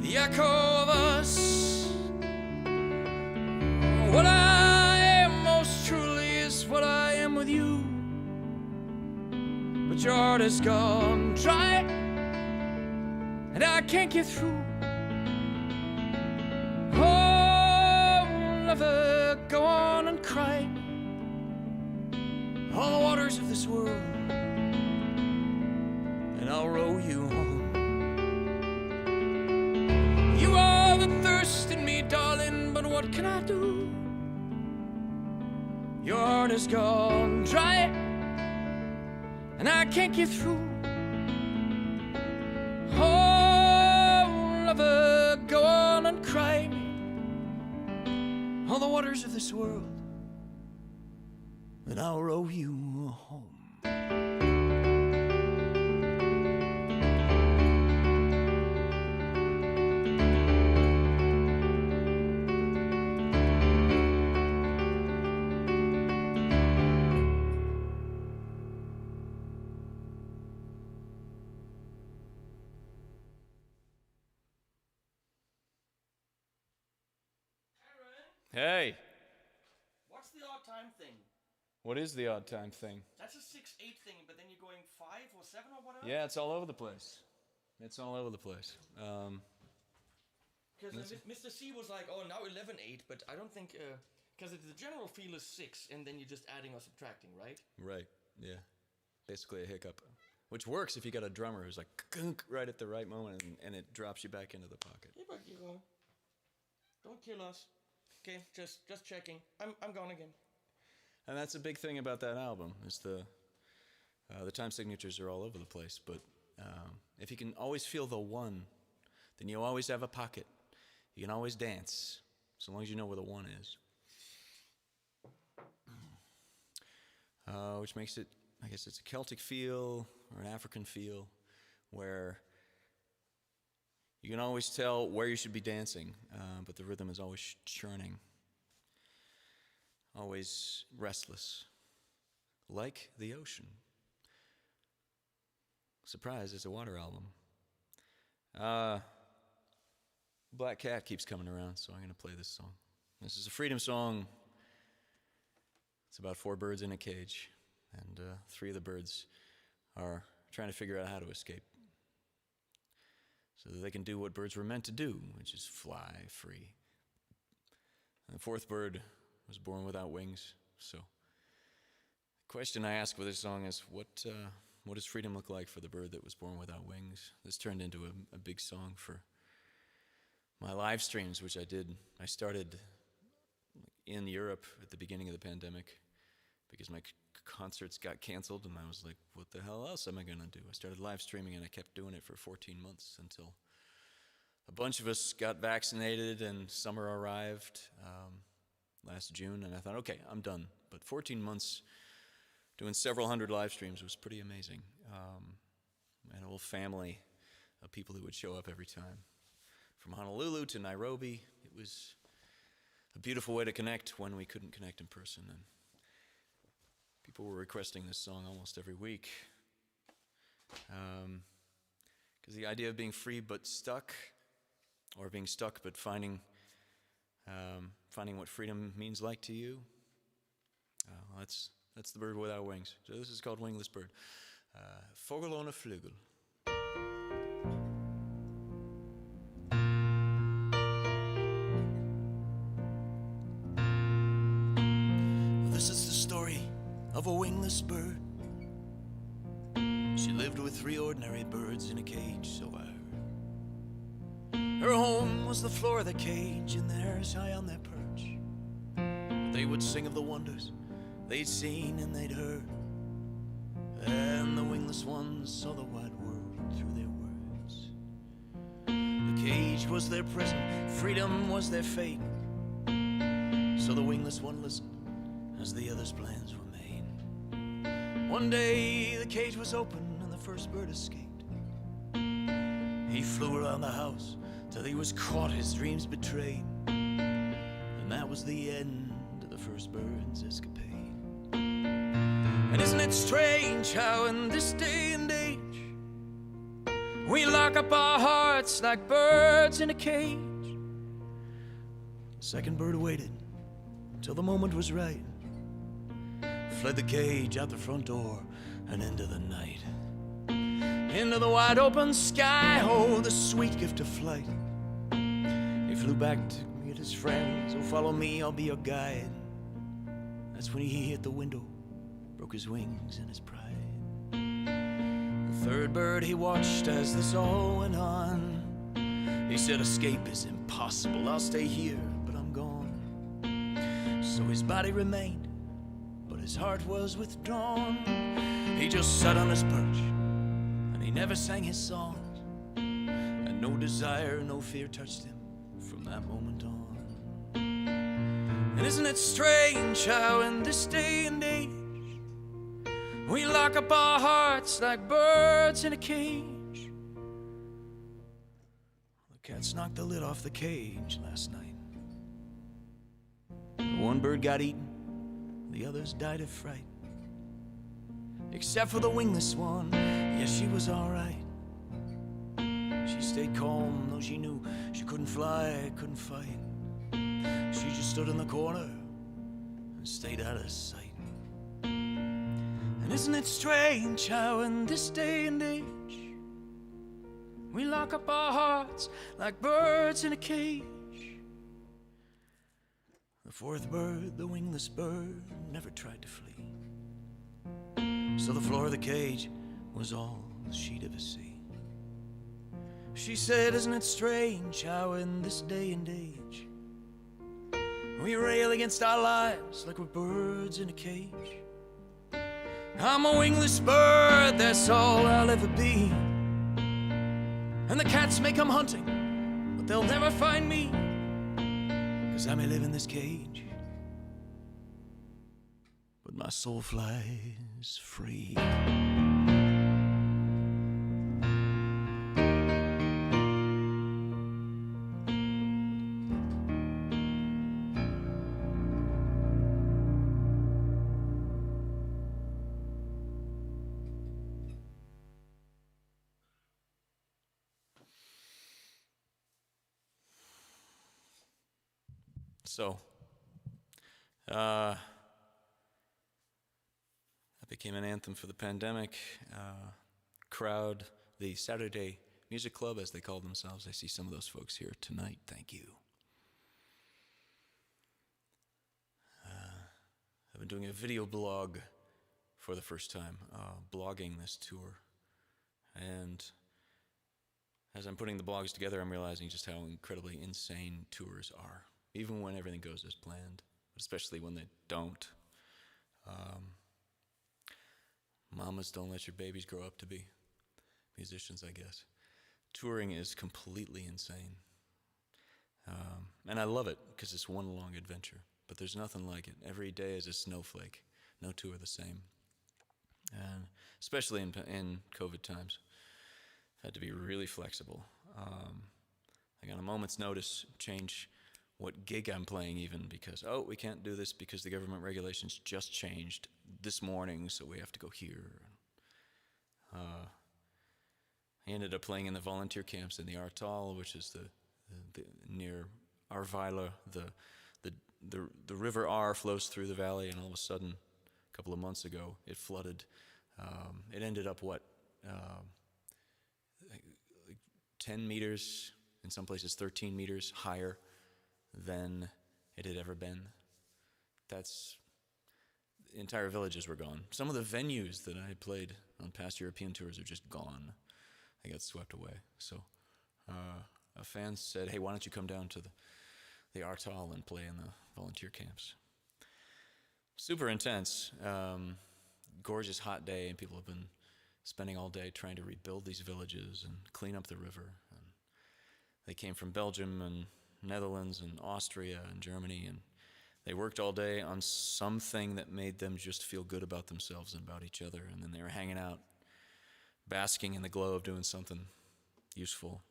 the echo of us. What I am most truly is what I am with you. But your heart is gone dry, and I can't get through. Oh, lover, go on and cry all the waters of this world, and I'll row you home. You are the thirst in me, darling, but what can I do? Your heart is gone dry, and I can't get through. Oh, lover, go on and cry me all the waters of this world, and I'll row you home. Hey, What's the odd time thing? what is the odd time thing? That's a 6/8 thing, but then you're going 5 or 7 or whatever? Yeah, it's all over the place. It's all over the place. Because Mr. C was like, oh, now 11/8, but I don't think, because the general feel is 6, and then you're just adding or subtracting, right? Right, yeah. Basically a hiccup. Which works if you got a drummer who's like, kunk, right at the right moment, and it drops you back into the pocket. Yeah, but don't kill us. Okay, just checking. I'm gone again. And that's a big thing about that album, is the time signatures are all over the place, but If you can always feel the one, then you always have a pocket. You can always dance, so long as you know where the one is. Which makes it, I guess it's a Celtic feel or an African feel, where you can always tell where you should be dancing, but the rhythm is always churning, always restless, like the ocean. Surprise, it's a Water album. Black Cat keeps coming around, so I'm going to play this song. This is a freedom song. It's about 4 birds in a cage, and 3 of the birds are trying to figure out how to escape so that they can do what birds were meant to do, which is fly free. And the 4th bird was born without wings, so the question I ask with this song is, what does freedom look like for the bird that was born without wings? This turned into a big song for my live streams, which I did. I started in Europe at the beginning of the pandemic because my concerts got canceled, and I was like, what the hell else am I going to do? I started live streaming, and I kept doing it for 14 months until a bunch of us got vaccinated and summer arrived last June, and I thought, okay, I'm done. But 14 months doing several hundred live streams was pretty amazing. I had a whole family of people who would show up every time. From Honolulu to Nairobi, it was a beautiful way to connect when we couldn't connect in person. And people were requesting this song almost every week. Because the idea of being free but stuck, or being stuck but finding what freedom means like to you, that's the bird without wings. So this is called Wingless Bird. Vogel ohne Flügel. This is the story of a wingless bird. She lived with 3 ordinary birds in a cage, so I heard. Her home was the floor of the cage, and theirs high on their perch. But they would sing of the wonders they'd seen and they'd heard, and the wingless ones saw the wide world through their words. The cage was their prison, freedom was their fate. So the wingless one listened as the others' plans were made. One day the cage was open and the first bird escaped. He flew around the house till he was caught, his dreams betrayed, and that was the end of the first bird's escapade. And isn't it strange how in this day and age we lock up our hearts like birds in a cage? The second bird waited till the moment was right, fled the cage out the front door and into the night, into the wide open sky. Oh, the sweet gift of flight. He flew back to meet his friends. Oh, follow me, I'll be your guide. That's when he hit the window, broke his wings and his pride. The third bird he watched as this all went on. He said, escape is impossible, I'll stay here, but I'm gone. So his body remained, but his heart was withdrawn. He just sat on his perch, and he never sang his songs, and no desire, no fear touched him from that moment on. And isn't it strange how in this day and age we lock up our hearts like birds in a cage? The cats knocked the lid off the cage last night. One bird got eaten, the others died of fright. Except for the wingless one, yes, she was all right. She stayed calm, though she knew she couldn't fly, couldn't fight. She just stood in the corner and stayed out of sight. And isn't it strange how in this day and age we lock up our hearts like birds in a cage? The fourth bird, the wingless bird, never tried to flee. So the floor of the cage was all the sheet of a sea. She said, isn't it strange how in this day and age we rail against our lives like we're birds in a cage? I'm a wingless bird, that's all I'll ever be. and the cats may come hunting, but they'll never find me, 'cause I may live in this cage, but my soul flies free. So, that became an anthem for the pandemic. Crowd, the Saturday Music Club, as they call themselves. I see some of those folks here tonight. Thank you. I've been doing a video blog for the first time, blogging this tour. And as I'm putting the blogs together, I'm realizing just how incredibly insane tours are. Even when everything goes as planned, but especially when they don't. Mamas, don't let your babies grow up to be musicians, I guess. Touring is completely insane. And I love it because it's one long adventure, but there's nothing like it. Every day is a snowflake. No two are the same. And especially in COVID times, I've had to be really flexible. I got a moment's notice change what gig I'm playing even because, we can't do this because the government regulations just changed this morning, so we have to go here. I ended up playing in the volunteer camps in the Artal, which is the near Arvila. The river R flows through the valley, and all of a sudden, a couple of months ago, it flooded. It ended up, like 10 meters, in some places 13 meters higher than it had ever been. Entire villages were gone. Some of the venues that I had played on past European tours are just gone. They got swept away. So a fan said, hey, why don't you come down to the Artal and play in the volunteer camps? Super intense. Gorgeous hot day, and people have been spending all day trying to rebuild these villages and clean up the river. And they came from Belgium and Netherlands and Austria and Germany, and they worked all day on something that made them just feel good about themselves and about each other, and then they were hanging out, basking in the glow of doing something useful.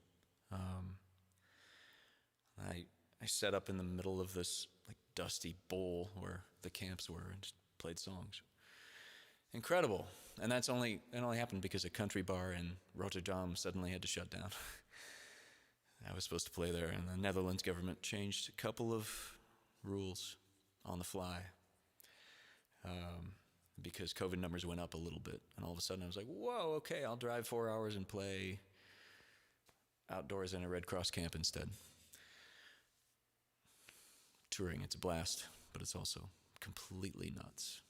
I set up in the middle of this like dusty bowl where the camps were and just played songs. Incredible. And it only happened because a country bar in Rotterdam suddenly had to shut down. I was supposed to play there, and the Netherlands government changed a couple of rules on the fly because COVID numbers went up a little bit. And all of a sudden I was like, whoa, okay, I'll drive 4 hours and play outdoors in a Red Cross camp instead. Touring, it's a blast, but it's also completely nuts.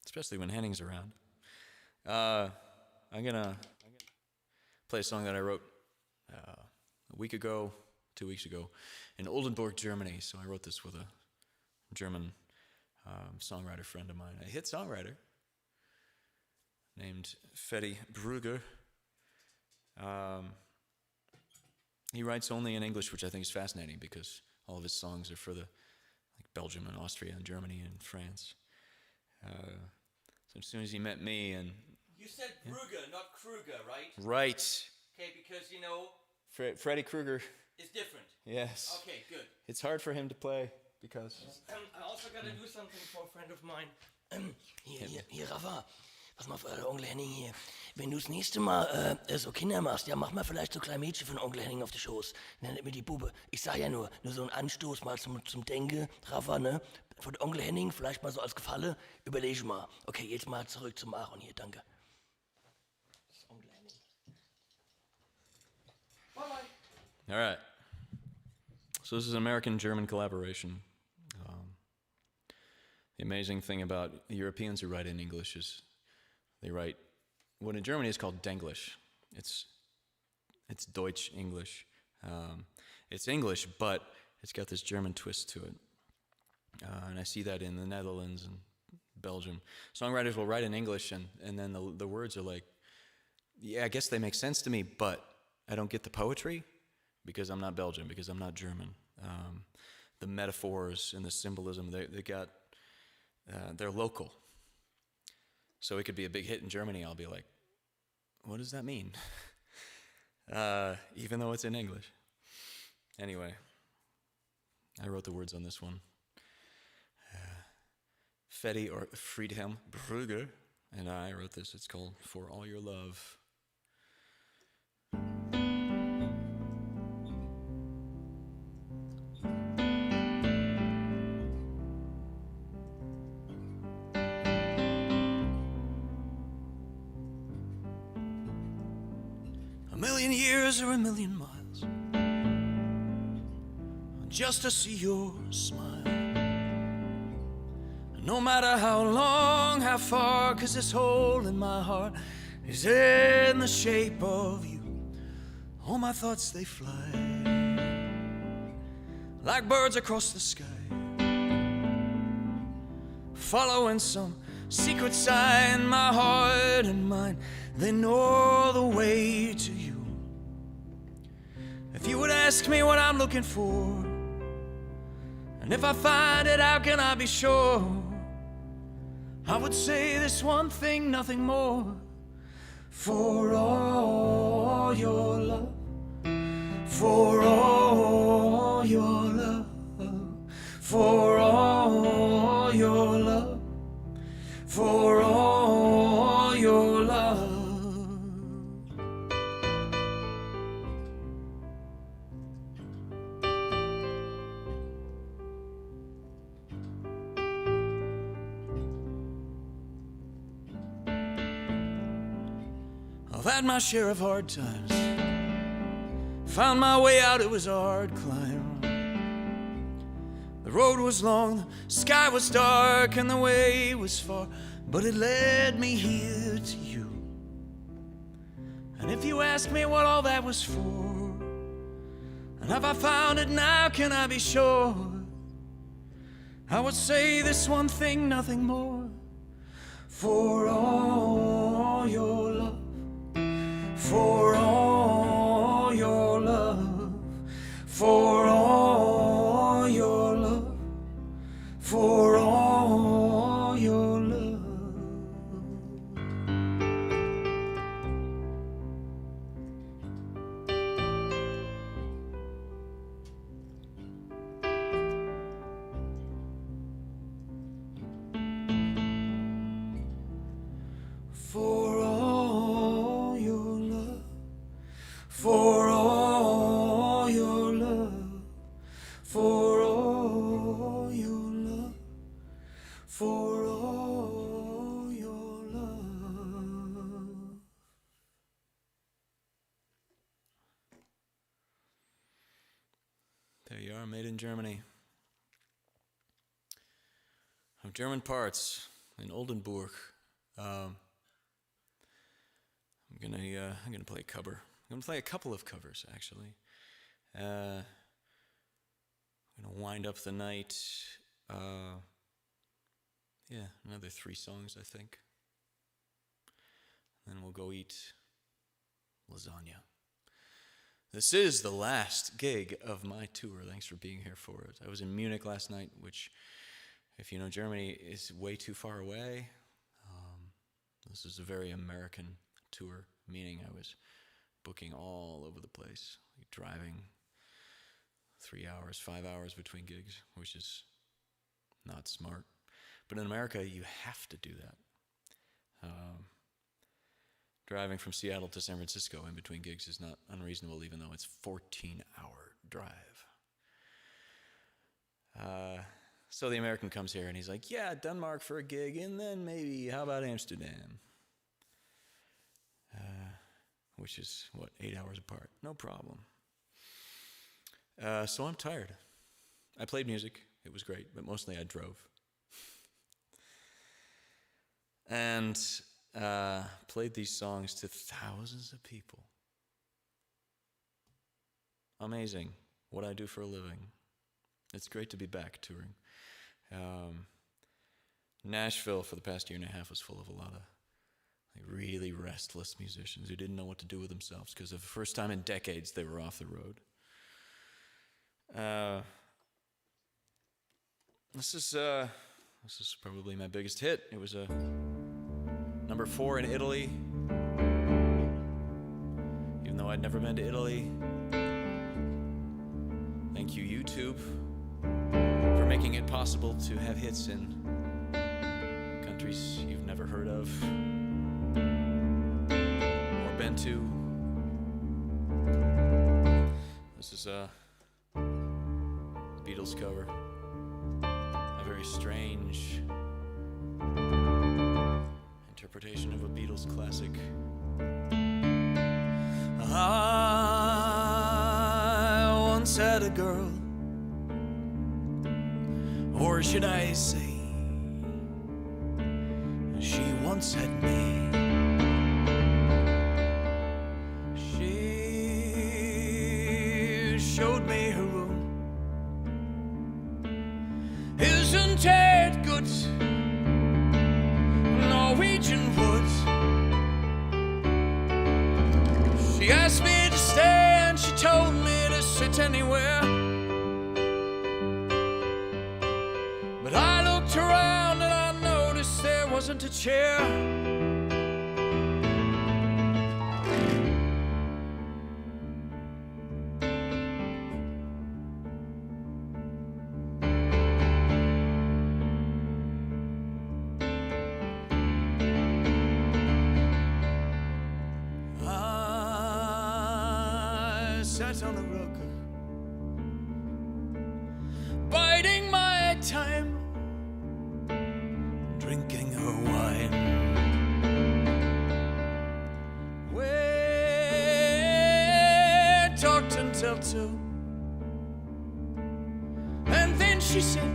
Especially when Henning's around. I'm going to play a song that I wrote a week ago, 2 weeks ago, in Oldenburg, Germany. So I wrote this with a German songwriter friend of mine, a hit songwriter named Ferdi Brugger. He writes only in English, which I think is fascinating because all of his songs are for Belgium and Austria and Germany and France. So as soon as he met me and... You said Brugger, not Kruger, right? Right. Okay, because, you know... Freddy Krueger. It's different. Yes. Okay, good. It's hard for him to play because... I also got to do something for a friend of mine. Hier, Rafa. Pass mal auf, Onkel Henning hier. Wenn du das nächste Mal so Kinder machst, ja, mach mal vielleicht so ein kleines Mädchen von Onkel Henning auf den Schoß. Nennt mir die Bube. Ich sag ja nur so ein Anstoß mal zum Denken, Rafa, ne? Von Onkel Henning, vielleicht mal so als Gefalle, überlege mal. Okay, jetzt mal zurück zum Aaron hier, danke. Das ist Onkel Henning. Bye-bye. All right. So this is an American-German collaboration. The amazing thing about Europeans who write in English is they write what in Germany is called Denglish. It's Deutsch English. It's English, but it's got this German twist to it. And I see that in the Netherlands and Belgium. Songwriters will write in English, and then the words are like yeah, I guess they make sense to me, but I don't get the poetry because I'm not Belgian, because I'm not German. The metaphors and the symbolism, they're local. So it could be a big hit in Germany. I'll be like, what does that mean? Even though it's in English. Anyway, I wrote the words on this one. Fetty or Friedhelm Brugger and I wrote this. It's called For All Your Love. A million years or a million miles just to see your smile. No matter how long, how far, 'cause this hole in my heart is in the shape of you. All my thoughts, they fly like birds across the sky, following some secret sign. My heart and mind, they know the way to you. If you would ask me what I'm looking for, and if I find it, how can I be sure? I would say this one thing, nothing more. For all your love, for all your love, for all your love, for all your love. I've had my share of hard times, found my way out, it was a hard climb. The road was long, the sky was dark, and the way was far, but it led me here to you. And if you ask me what all that was for, and have I found it now, can I be sure? I would say this one thing, nothing more. For all your love, for all your love, for all your love, for all your love. For all your love, for all your love, for all your love, for all your love. There you are, made in Germany. Of German parts in Oldenburg. I'm gonna play a cover. I'm gonna play a couple of covers actually. I'm gonna wind up the night. Another 3 songs I think. Then we'll go eat lasagna. This is the last gig of my tour. Thanks for being here for it. I was in Munich last night, which, if you know Germany, is way too far away. This is a very American tour, meaning I was booking all over the place, like driving 3 hours, 5 hours between gigs, which is not smart. But in America, you have to do that. Driving from Seattle to San Francisco in between gigs is not unreasonable, even though it's a 14-hour drive. So the American comes here and he's like, yeah, Denmark for a gig, and then maybe, how about Amsterdam? Which is, 8 hours apart? No problem. So I'm tired. I played music. It was great, but mostly I drove. And played these songs to thousands of people. Amazing what I do for a living. It's great to be back touring. Nashville for the past year and a half was full of a lot of like really restless musicians who didn't know what to do with themselves because for the first time in decades they were off the road. This is probably my biggest hit. It was a number 4 in Italy. Even though I'd never been to Italy. Thank you, YouTube, for making it possible to have hits in countries you've never heard of or been to. This is a Beatles cover. A very strange interpretation of a Beatles classic. I once had a girl, or should I say, she once had me. She showed me her room. Isn't it good? Norwegian woods. She asked me to stay and she told me to sit anywhere. But I looked around and I noticed there wasn't a chair. Sat on a rug, biding my time, drinking her wine. We talked until 2, and then she said,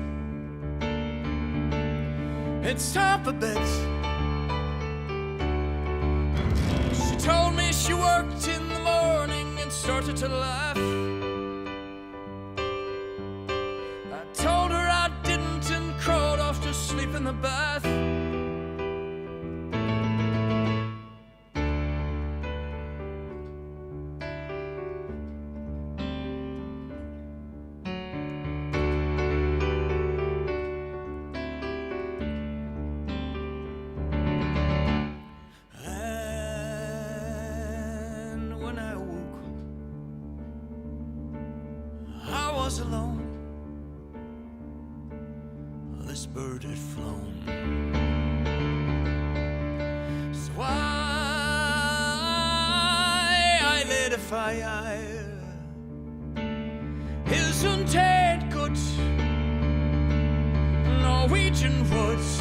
it's time for bed. She told me she worked in the morning and started to laugh. I told her I didn't and crawled off to sleep in the bath. Alone, this bird had flown. So I lit a fire. Isn't it good? Norwegian woods.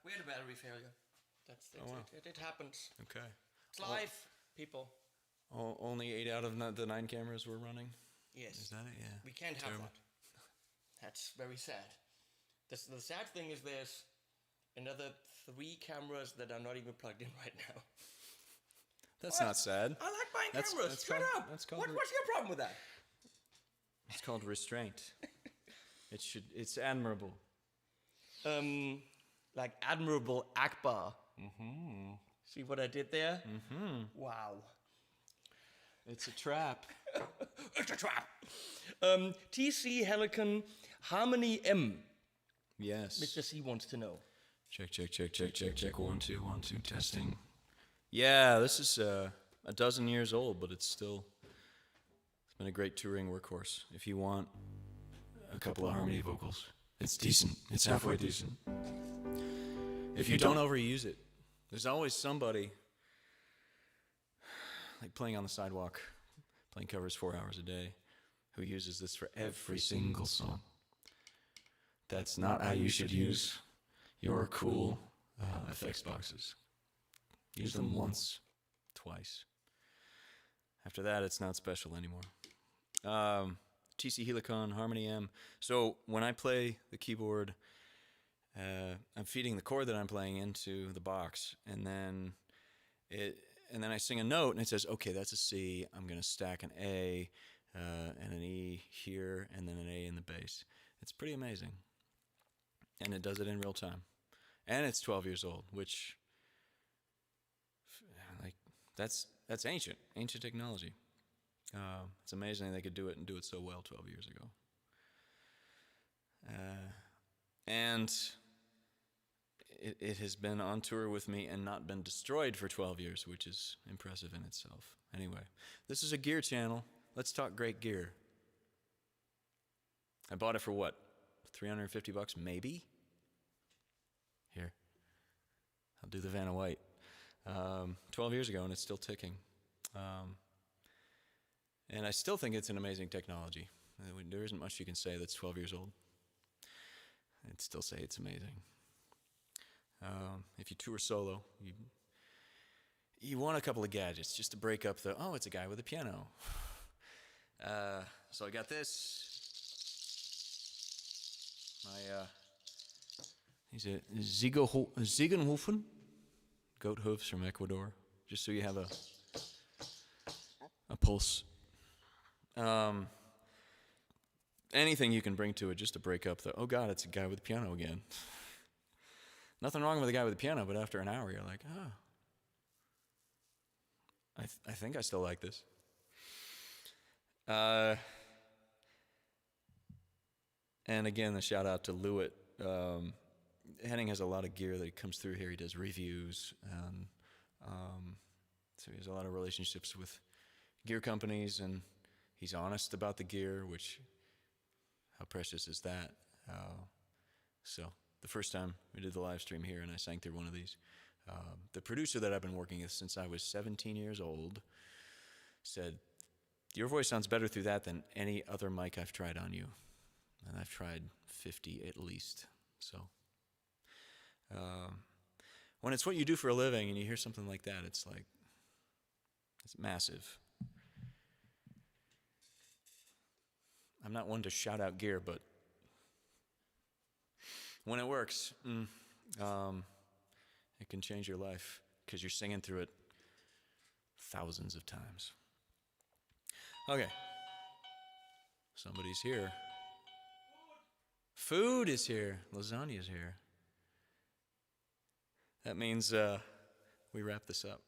We had a battery failure. That's it happens. Okay. It's live, people. Only 8 out of the 9 cameras were running? Yes. Is that it? Yeah. We can't have that. That's very sad. The sad thing is there's another 3 cameras that are not even plugged in right now. That's not sad. I like buying cameras. Straight up. What's your problem with that? It's called restraint. It's admirable. Like Admirable Akbar. Mm-hmm. See what I did there? Mm-hmm. Wow. It's a trap. It's a trap. TC Helicon Harmony M. Yes. Mr. C wants to know. Check. 1, 2, 1, 2, testing. Yeah, this is a dozen years old, but it's been a great touring workhorse. If you want a couple of harmony vocals, it's decent. It's halfway decent. If you don't overuse it, there's always somebody like playing on the sidewalk, playing covers 4 hours a day, who uses this for every single song. That's not how you should use your cool effects boxes. Use them once, twice. After that, it's not special anymore. TC Helicon Harmony M. So when I play the keyboard, I'm feeding the chord that I'm playing into the box, and then I sing a note, and it says, okay, that's a C. I'm going to stack an A and an E here, and then an A in the bass. It's pretty amazing. And it does it in real time. And it's 12 years old, which, like, that's ancient technology. It's amazing they could do it and do it so well 12 years ago. And it has been on tour with me and not been destroyed for 12 years, which is impressive in itself. Anyway, this is a gear channel. Let's talk great gear. I bought it for what? $350 maybe? Here. I'll do the Vanna White. 12 years ago, and it's still ticking. And I still think it's an amazing technology. There isn't much you can say that's 12 years old. I'd still say it's amazing. If you tour solo, you want a couple of gadgets just to break up it's a guy with a piano. So I got this. He's a Ziegenhofen, goat hooves from Ecuador, just so you have a pulse. Anything you can bring to it just to break up oh God, it's a guy with a piano again. Nothing wrong with a guy with a piano, but after an hour you're like, I think I still like this. And again, a shout out to Lewitt. Henning has a lot of gear that he comes through here. He does reviews, and so he has a lot of relationships with gear companies, and he's honest about the gear, which, how precious is that? So the first time we did the live stream here and I sang through one of these, the producer that I've been working with since I was 17 years old said, your voice sounds better through that than any other mic I've tried on you. And I've tried 50 at least. So when it's what you do for a living and you hear something like that, it's like, it's massive. I'm not one to shout out gear, but when it works, it can change your life because you're singing through it thousands of times. Okay. Somebody's here. Food is here. Lasagna is here. That means we wrap this up.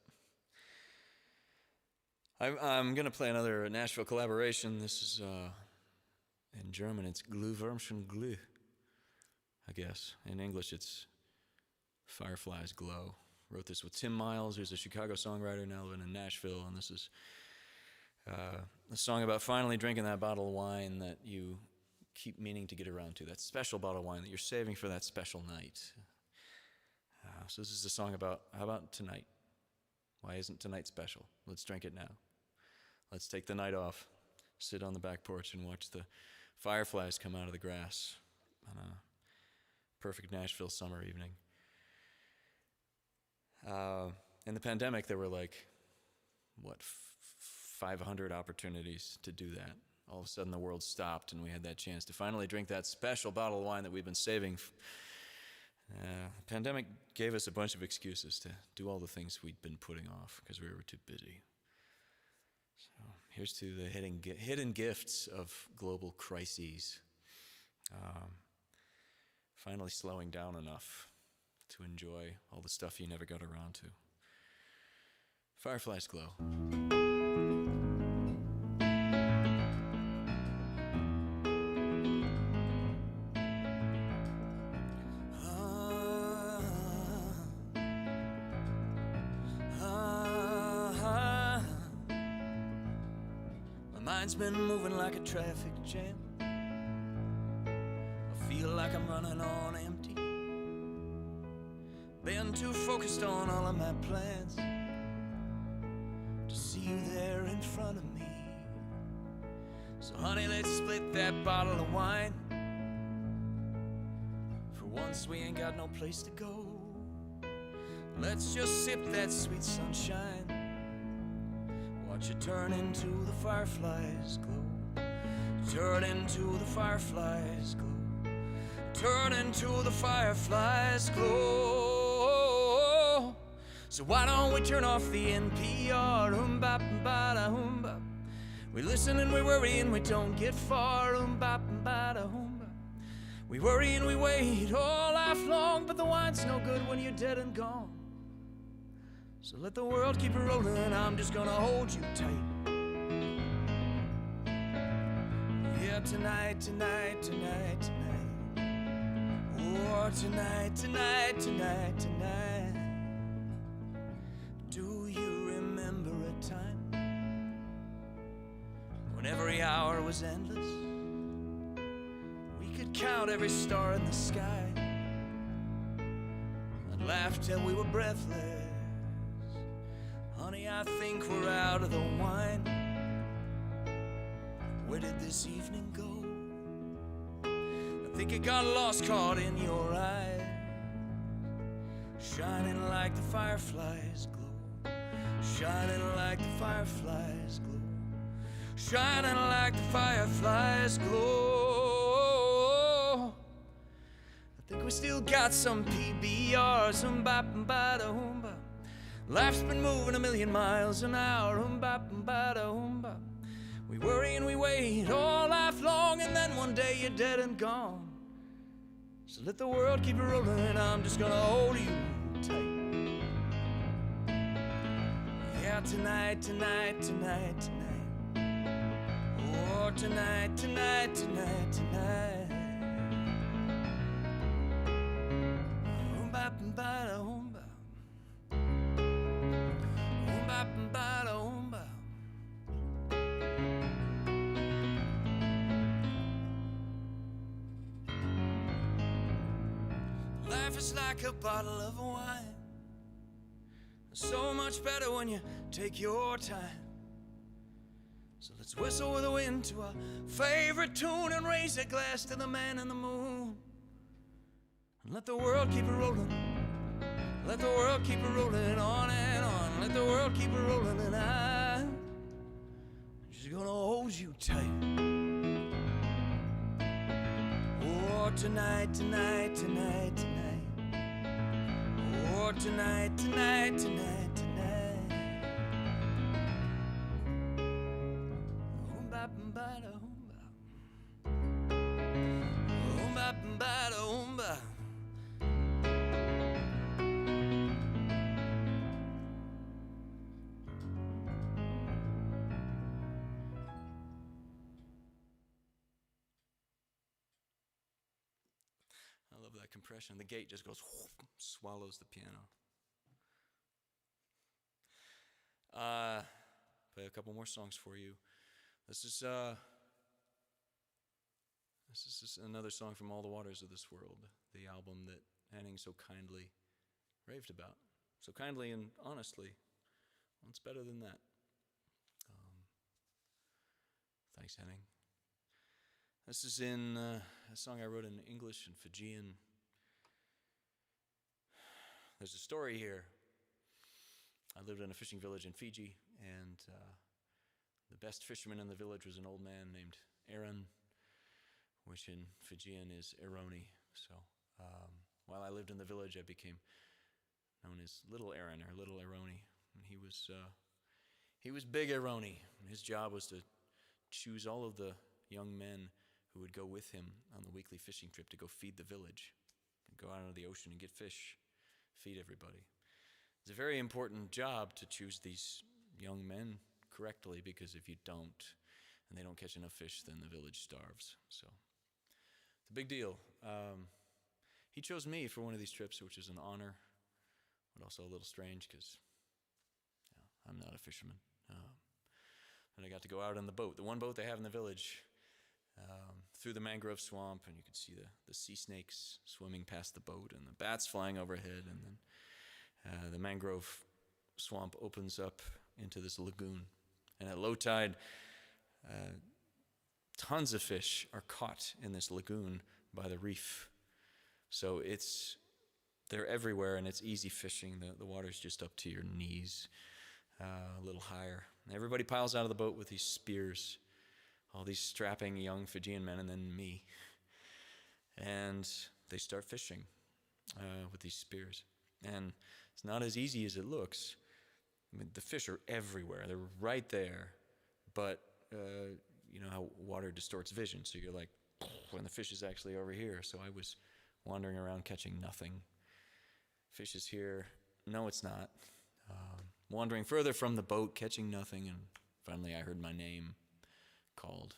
I'm going to play another Nashville collaboration. This is in German. It's Glühwürmchen Glüh, I guess. In English, it's Fireflies Glow. Wrote this with Tim Miles, who's a Chicago songwriter now living in Nashville, and this is a song about finally drinking that bottle of wine that you keep meaning to get around to, that special bottle of wine that you're saving for that special night. So this is a song about, how about tonight? Why isn't tonight special? Let's drink it now. Let's take the night off, sit on the back porch and watch the fireflies come out of the grass on a perfect Nashville summer evening. In the pandemic, there were 500 opportunities to do that. All of a sudden, the world stopped, and we had that chance to finally drink that special bottle of wine that we've been saving. The pandemic gave us a bunch of excuses to do all the things we'd been putting off because we were too busy. So here's to the hidden gifts of global crises. Finally slowing down enough to enjoy all the stuff you never got around to. Fireflies Glow. Mind's been moving like a traffic jam. I feel like I'm running on empty. Been too focused on all of my plans to see you there in front of me. So honey, let's split that bottle of wine. For once we ain't got no place to go. Let's just sip that sweet sunshine. Watch it turn into the fireflies glow. Turn into the fireflies glow. Turn into the fireflies glow. So why don't we turn off the NPR? Bop ba da bop. We listen and we worry and we don't get far. Bop ba da bop. We worry and we wait all life long, but the wine's no good when you're dead and gone. So let the world keep it rolling, I'm just gonna hold you tight. Yeah, tonight, tonight, tonight, tonight. Oh, tonight, tonight, tonight, tonight. Do you remember a time when every hour was endless? We could count every star in the sky and laugh till we were breathless. Honey, I think we're out of the wine. Where did this evening go? I think it got lost, caught in your eye, shining like the fireflies glow. Shining like the fireflies glow. Shining like the fireflies glow. I think we still got some PBRs, some bop and ba da ba. Life's been moving a million miles an hour. Bop and ba da bop. We worry and we wait all life long, and then one day you're dead and gone. So let the world keep it rolling, I'm just gonna hold you tight. Yeah, tonight, tonight, tonight, tonight. Oh, tonight, tonight, tonight, tonight. Bop and ba da bop. Bop and ba da bop. Life is like a bottle of wine, so much better when you take your time. So let's whistle with the wind to our favorite tune and raise a glass to the man in the moon. And let the world keep it rolling. Let the world keep it rolling on and on. Let the world keep it rolling, and I'm just gonna hold you tight. Oh, tonight, tonight, tonight, tonight. Oh, tonight, tonight, tonight, tonight. Oh, bop and ba da bop. Oh, bop and ba da bop. I love that compression. The gate just goes, whoop, swallows the piano. Play a couple more songs for you. This is just another song from All the Waters of This World, the album that Henning so kindly raved about. So kindly and honestly. What's better than that? Thanks, Henning. This is in a song I wrote in English and Fijian. There's a story here. I lived in a fishing village in Fiji, and the best fisherman in the village was an old man named Aaron, which in Fijian is Eroni. So while I lived in the village, I became known as Little Aaron or Little Eroni. And he was Big Eroni. His job was to choose all of the young men who would go with him on the weekly fishing trip to go feed the village, and go out into the ocean and get fish, feed everybody. It's a very important job to choose these young men correctly, because if you don't, and they don't catch enough fish, then the village starves. So it's a big deal. He chose me for one of these trips, which is an honor, but also a little strange because I'm not a fisherman. And I got to go out on the boat, the one boat they have in the village, through the mangrove swamp, and you could see the sea snakes swimming past the boat and the bats flying overhead. And then the mangrove swamp opens up into this lagoon. And at low tide, tons of fish are caught in this lagoon by the reef. So they're everywhere, and it's easy fishing. The water's just up to your knees, a little higher. And everybody piles out of the boat with these spears, all these strapping young Fijian men, and then me. And they start fishing with these spears. And it's not as easy as it looks. I mean, the fish are everywhere. They're right there. But you know how water distorts vision. So you're like, when the fish is actually over here. So I was wandering around catching nothing. Fish is here. No, it's not. Wandering further from the boat, catching nothing. And finally I heard my name called.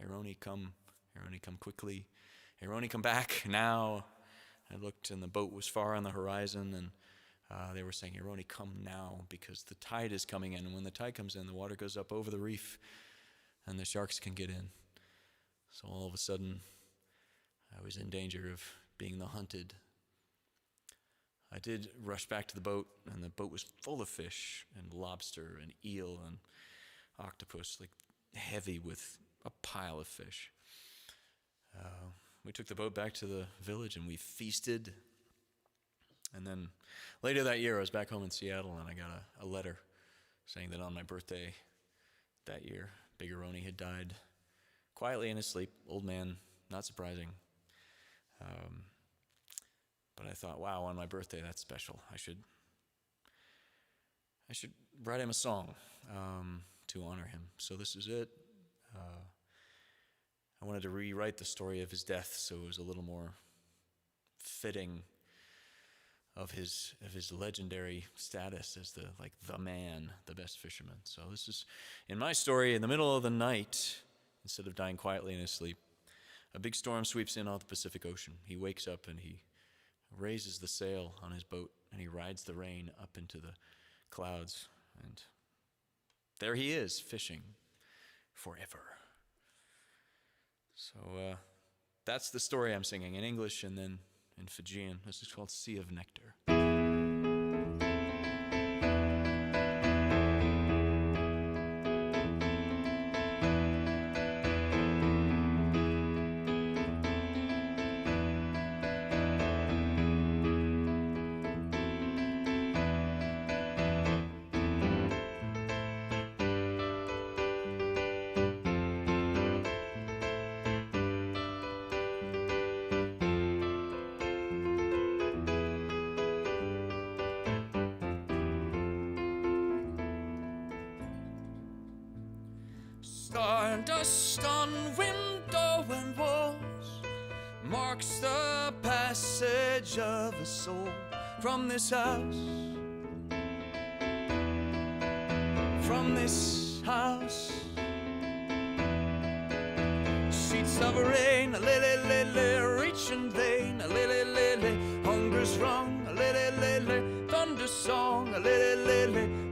Eroni, come. Eroni, come quickly. Eroni, come back now. I looked, and the boat was far on the horizon, and they were saying, Eroni, come now, because the tide is coming in. And when the tide comes in, the water goes up over the reef, and the sharks can get in. So all of a sudden, I was in danger of being the hunted. I did rush back to the boat, and the boat was full of fish, and lobster, and eel, and octopus, like heavy with a pile of fish. We took the boat back to the village, and we feasted. And then later that year, I was back home in Seattle, and I got a letter saying that on my birthday that year, Big Eroni had died quietly in his sleep. Old man, not surprising. But I thought, wow, on my birthday, that's special. I should write him a song to honor him. So this is it. I wanted to rewrite the story of his death so it was a little more fitting of his legendary status as the man, the best fisherman. So this is, in my story, in the middle of the night, instead of dying quietly in his sleep, a big storm sweeps in off the Pacific Ocean. He wakes up and he raises the sail on his boat, and he rides the rain up into the clouds. And there he is, fishing forever. So that's the story I'm singing in English and then in Fijian. This is called Sea of Nectar. Stardust on window and walls marks the passage of a soul from this house. From this house. Sheets of rain, reach in vain, hunger's wrong, thunder song,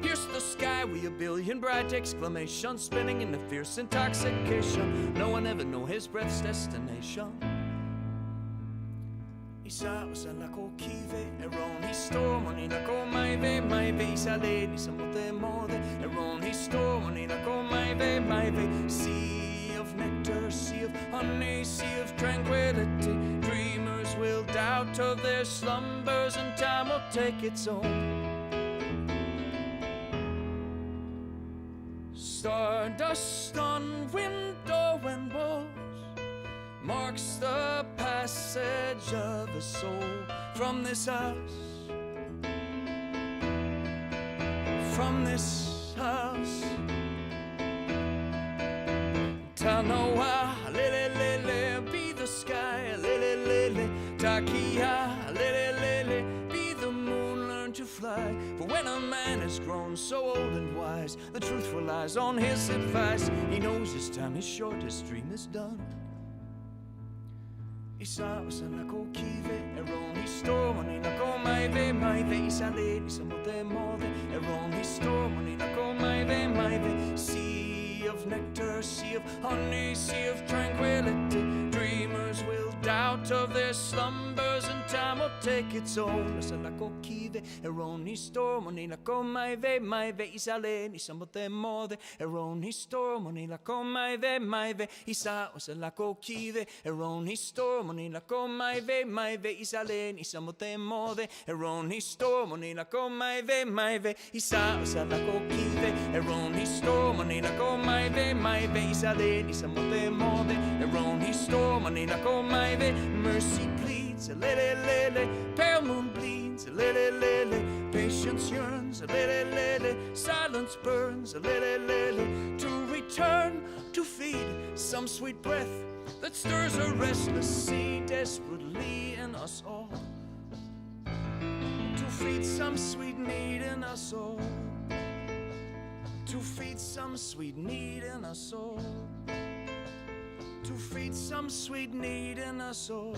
pierce the sky with a billion bright exclamations, spinning in a fierce intoxication. No one ever know his breath's destination. Isa usala ko kive eroni stormoni na ko mai ve isa lady samote mode eroni stormoni na ko mai ve sea of nectar, sea of honey, sea of tranquility. Dreamers will doubt of their slumbers, and time will take its own. Stardust on window and walls marks the passage of a soul from this house. From this house. Tanoa, be the sky, Takia, be the moon, learn to fly. For when a man has grown so old and wise, the truth relies on his advice. He knows his time is short, his dream is done. Isa usala ko kive eroni stormoni na ko mai ve isa lady samote mode eroni stormoni na ko mai ve sea of nectar, sea of honey, sea of tranquility. Dreamers will doubt of their slumbers, and time will take its own. Sa lako kive, eroni storm, oni lako maive, isale, ni samote mode, eroni storm, oni lako maive, isa, sa lako kive, eroni storm, oni lako maive, isale, ni samote mode, eroni storm, oni lako maive, isa, sa lako kive, eroni storm, oni lako maive, isale, ni samote mode, eroni storm, oni lako maive. Mercy pleads, a lele, pale moon bleeds, a lele, patience yearns, a lele, silence burns, a lele, to return to feed some sweet breath that stirs a restless sea desperately in us all. To feed some sweet need in us all. To feed some sweet need in us all. To feed some sweet need in us all.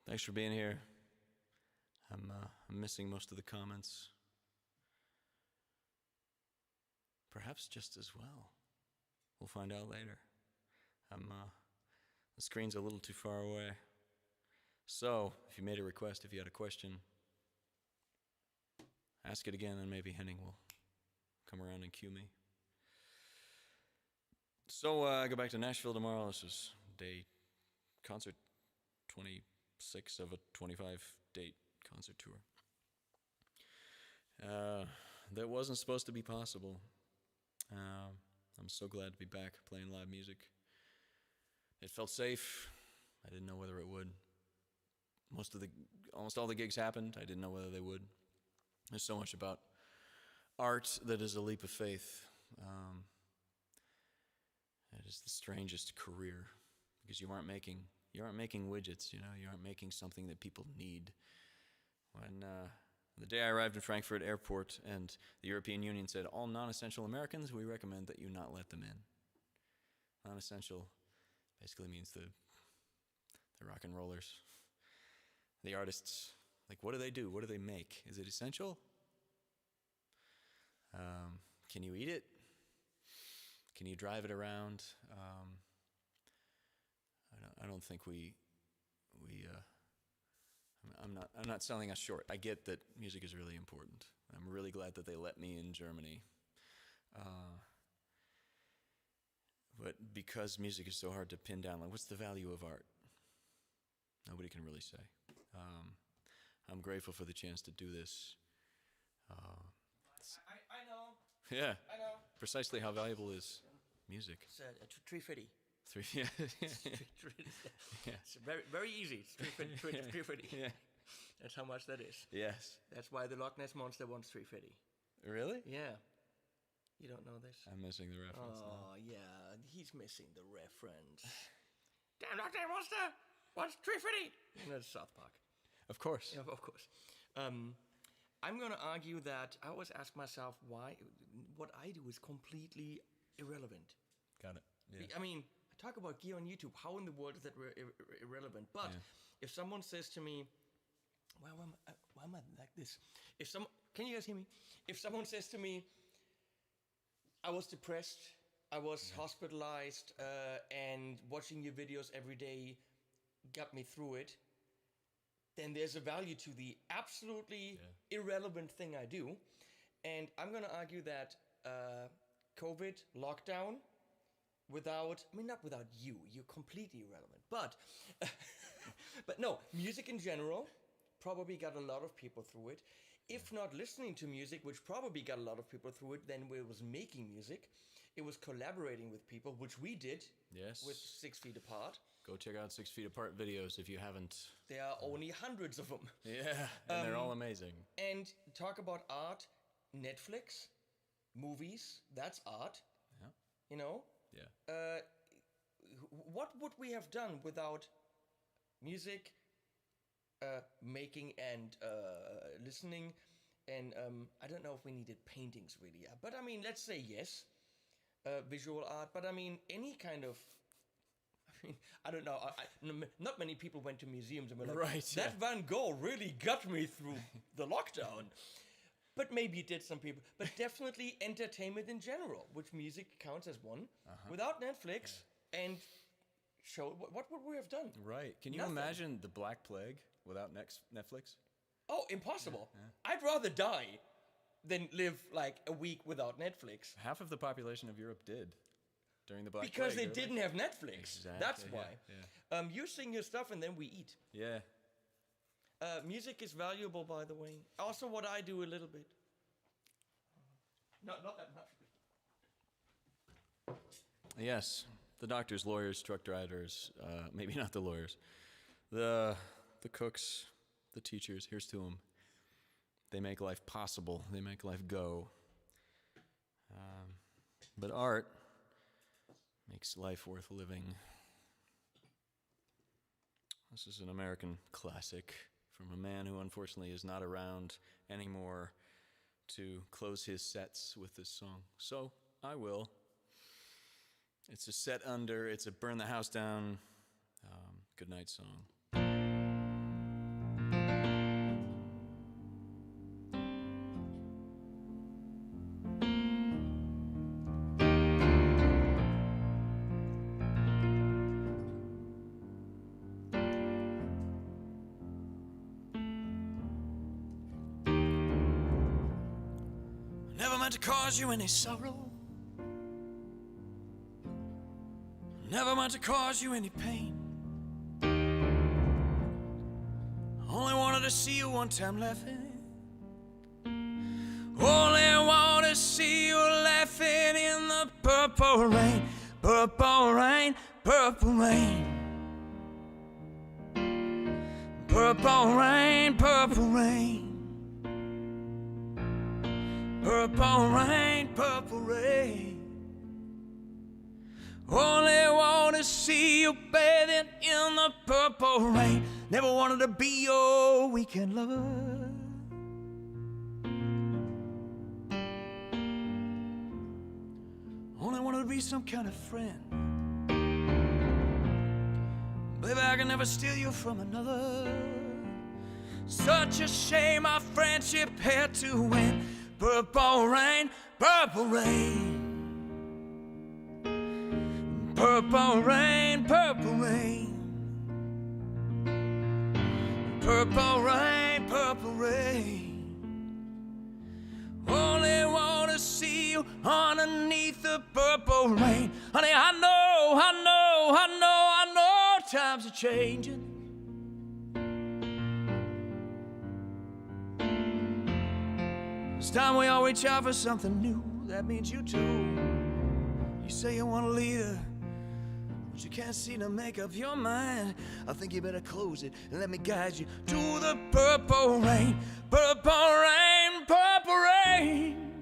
Thanks for being here. I'm missing most of the comments. Perhaps just as well. We'll find out later. The screen's a little too far away. So, if you made a request, if you had a question, ask it again, and maybe Henning will come around and cue me. So, I go back to Nashville tomorrow. This is concert 26 of a 25-date concert tour. That wasn't supposed to be possible. I'm so glad to be back playing live music. It felt safe. I didn't know whether it would. Almost all the gigs happened. I didn't know whether they would. There's so much about art that is a leap of faith. It is the strangest career because you aren't making widgets, you aren't making something that people need. When the day I arrived in Frankfurt Airport and the European Union said, all non-essential Americans, we recommend that you not let them in. Non-essential basically means the rock and rollers, the artists. Like, what do they do? What do they make? Is it essential? Can you eat it? Can you drive it around? I don't think I'm not selling us short. I get that music is really important. I'm really glad that they let me in Germany. But because music is so hard to pin down, like, what's the value of art? Nobody can really say. I'm grateful for the chance to do this. I know. Yeah. I know. Precisely how valuable is music? It's 350. Yeah. It's very, very easy. It's 350. Yeah. That's how much that is. Yes. That's why the Loch Ness Monster wants 350. Really? Yeah. You don't know this? I'm missing the reference now. Oh, yeah. He's missing the reference. Damn, Loch Ness Monster wants 350. That's South Park. Of course. Yeah, of course. I'm going to argue that I always ask myself why what I do is completely irrelevant. Got it. Yeah. I mean, I talk about gear on YouTube. How in the world is that irrelevant? But if someone says to me, why am I like this? Can you guys hear me? If someone says to me, I was depressed, I was hospitalized, and watching your videos every day got me through it, then there's a value to the absolutely irrelevant thing I do. And I'm going to argue that COVID, lockdown, not without you, you're completely irrelevant. But, but no, music in general probably got a lot of people through it. If not listening to music, which probably got a lot of people through it, then it was making music. It was collaborating with people, which we did. Yes. With 6 Feet Apart. Go check out 6 Feet Apart videos if you haven't. There are only hundreds of them. Yeah, and they're all amazing. And talk about art, Netflix, movies, that's art. Yeah. You know? Yeah. What would we have done without music, making and listening? And I don't know if we needed paintings really. But I mean, let's say yes. Visual art. But I mean, any kind of... I don't know. Not many people went to museums and were like, right, that Van Gogh really got me through the lockdown. But maybe it did some people. But definitely entertainment in general, which music counts as one. Without Netflix and show, what would we have done? Right. Can you Nothing. imagine the Black Plague without Netflix? Oh, impossible. Yeah. I'd rather die than live like a week without Netflix. Half of the population of Europe did. During the Black because Plague, they didn't have Netflix. Exactly. That's why. Yeah. You sing your stuff and then we eat. Yeah. Music is valuable, by the way. Also, what I do a little bit. Not that much. Yes. The doctors, lawyers, truck drivers. Maybe not the lawyers. The cooks, the teachers. Here's to them. They make life possible. They make life go. But art makes life worth living. This is an American classic from a man who unfortunately is not around anymore to close his sets with this song. So I will. It's a Burn the House Down goodnight song. Never meant to cause you any sorrow. Never meant to cause you any pain. Only wanted to see you one time laughing. Only want to see you laughing in the purple rain. Purple rain, purple rain. Purple rain, purple rain. Purple rain, purple rain. Only want to see you bathing in the purple rain. Never wanted to be your weekend lover. Only wanted to be some kind of friend. Baby, I can never steal you from another. Such a shame our friendship had to end. Purple rain, purple rain. Purple rain, purple rain. Purple rain, purple rain. Only want to see you underneath the purple rain. Honey, I know times are changing. It's time we all reach out for something new. That means you too. You say you want to leave her, but you can't seem to make up your mind. I think you better close it and let me guide you to the purple rain. Purple rain, purple rain.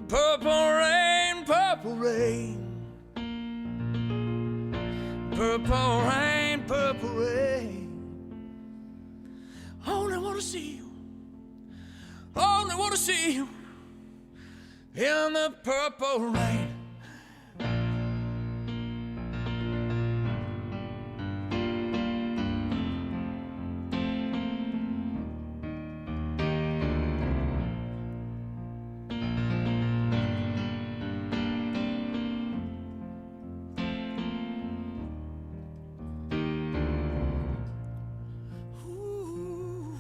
Purple rain, purple rain. Purple rain, purple rain. Only want to see you. Only want to see you in the purple rain. Ooh,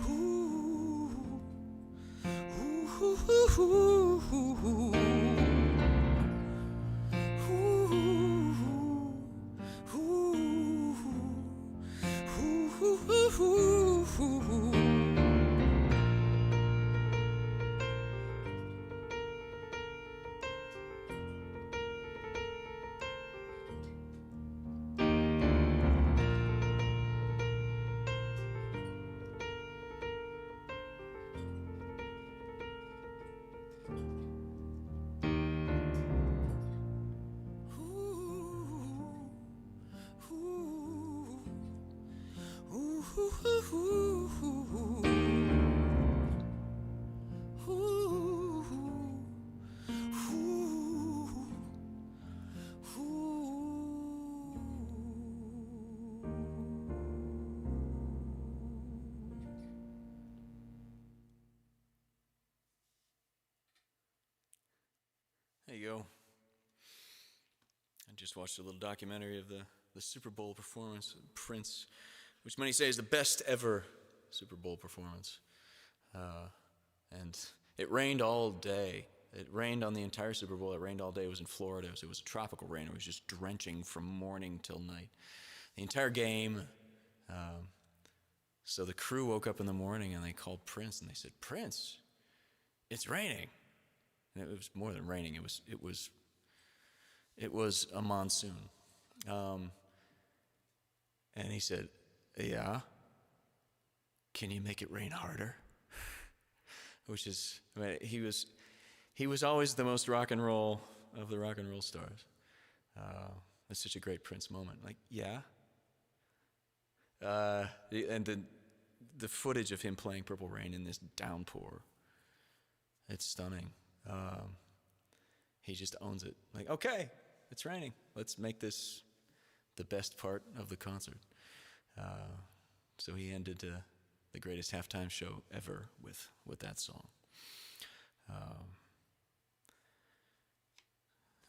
ooh. There you go. I just watched a little documentary of the Super Bowl performance of Prince, which many say is the best ever Super Bowl performance. And it rained all day. It rained on the entire Super Bowl. It rained all day. It was in Florida, so it was a tropical rain. It was just drenching from morning till night. The entire game. So the crew woke up in the morning and they called Prince and they said, "Prince, it's raining." And it was more than raining. It was a monsoon. And he said, "Yeah. Can you make it rain harder?" Which is, I mean, he was always the most rock and roll of the rock and roll stars. It's such a great Prince moment. Like, yeah. And the footage of him playing Purple Rain in this downpour, it's stunning. He just owns it. Like, okay, it's raining. Let's make this the best part of the concert. So he ended the greatest halftime show ever with that song.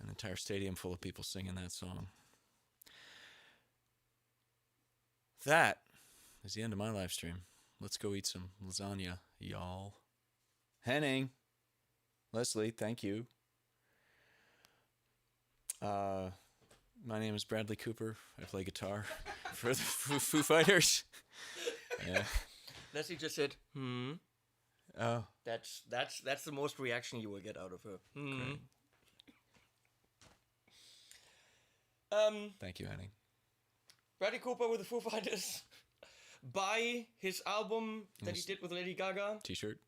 An entire stadium full of people singing that song. That is the end of my live stream. Let's go eat some lasagna, y'all. Henning, Leslie, thank you. My name is Bradley Cooper. I play guitar for the Foo Fighters. Yeah. Leslie just said, Oh. That's the most reaction you will get out of her. Great. Thank you, Henning. Bradley Cooper with the Foo Fighters. Buy his album that he did with Lady Gaga. T-shirt.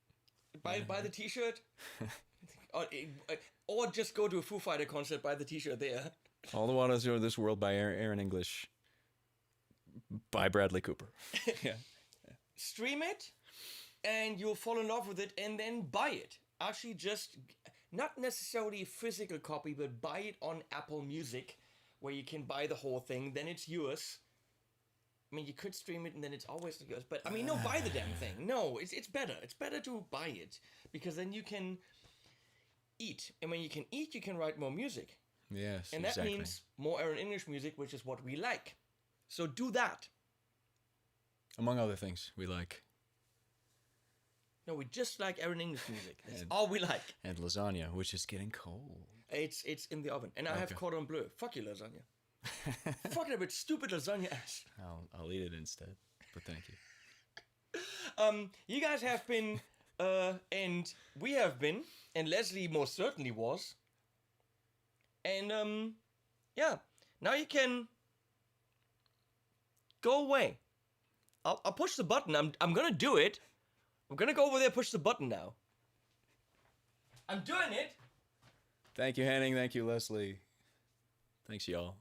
Buy the T-shirt. or just go to a Foo Fighter concert. Buy the T-shirt there. All the Waters of This World by Aaron English. By Bradley Cooper. Yeah. Stream it, and you'll fall in love with it, and then buy it. Actually, just not necessarily a physical copy, but buy it on Apple Music, where you can buy the whole thing. Then it's yours. I mean, you could stream it, and then it's always yours. But I mean, no, buy the damn thing. No, it's better. It's better to buy it, because then you can eat, and when you can eat, you can write more music. Yes, and that means more Aaron English music, which is what we like. So do that. Among other things we like. No, we just like Aaron English music. That's all we like. And lasagna, which is getting cold. It's in the oven. And I have cordon bleu. Fuck you, lasagna. Fuck that with stupid lasagna ass. I'll eat it instead. But thank you. You guys have been, and we have been, and Leslie most certainly was. And, yeah. Now you can go away. I'll push the button. I'm gonna do it. I'm gonna go over there and push the button now. I'm doing it. Thank you, Henning. Thank you, Leslie. Thanks, y'all.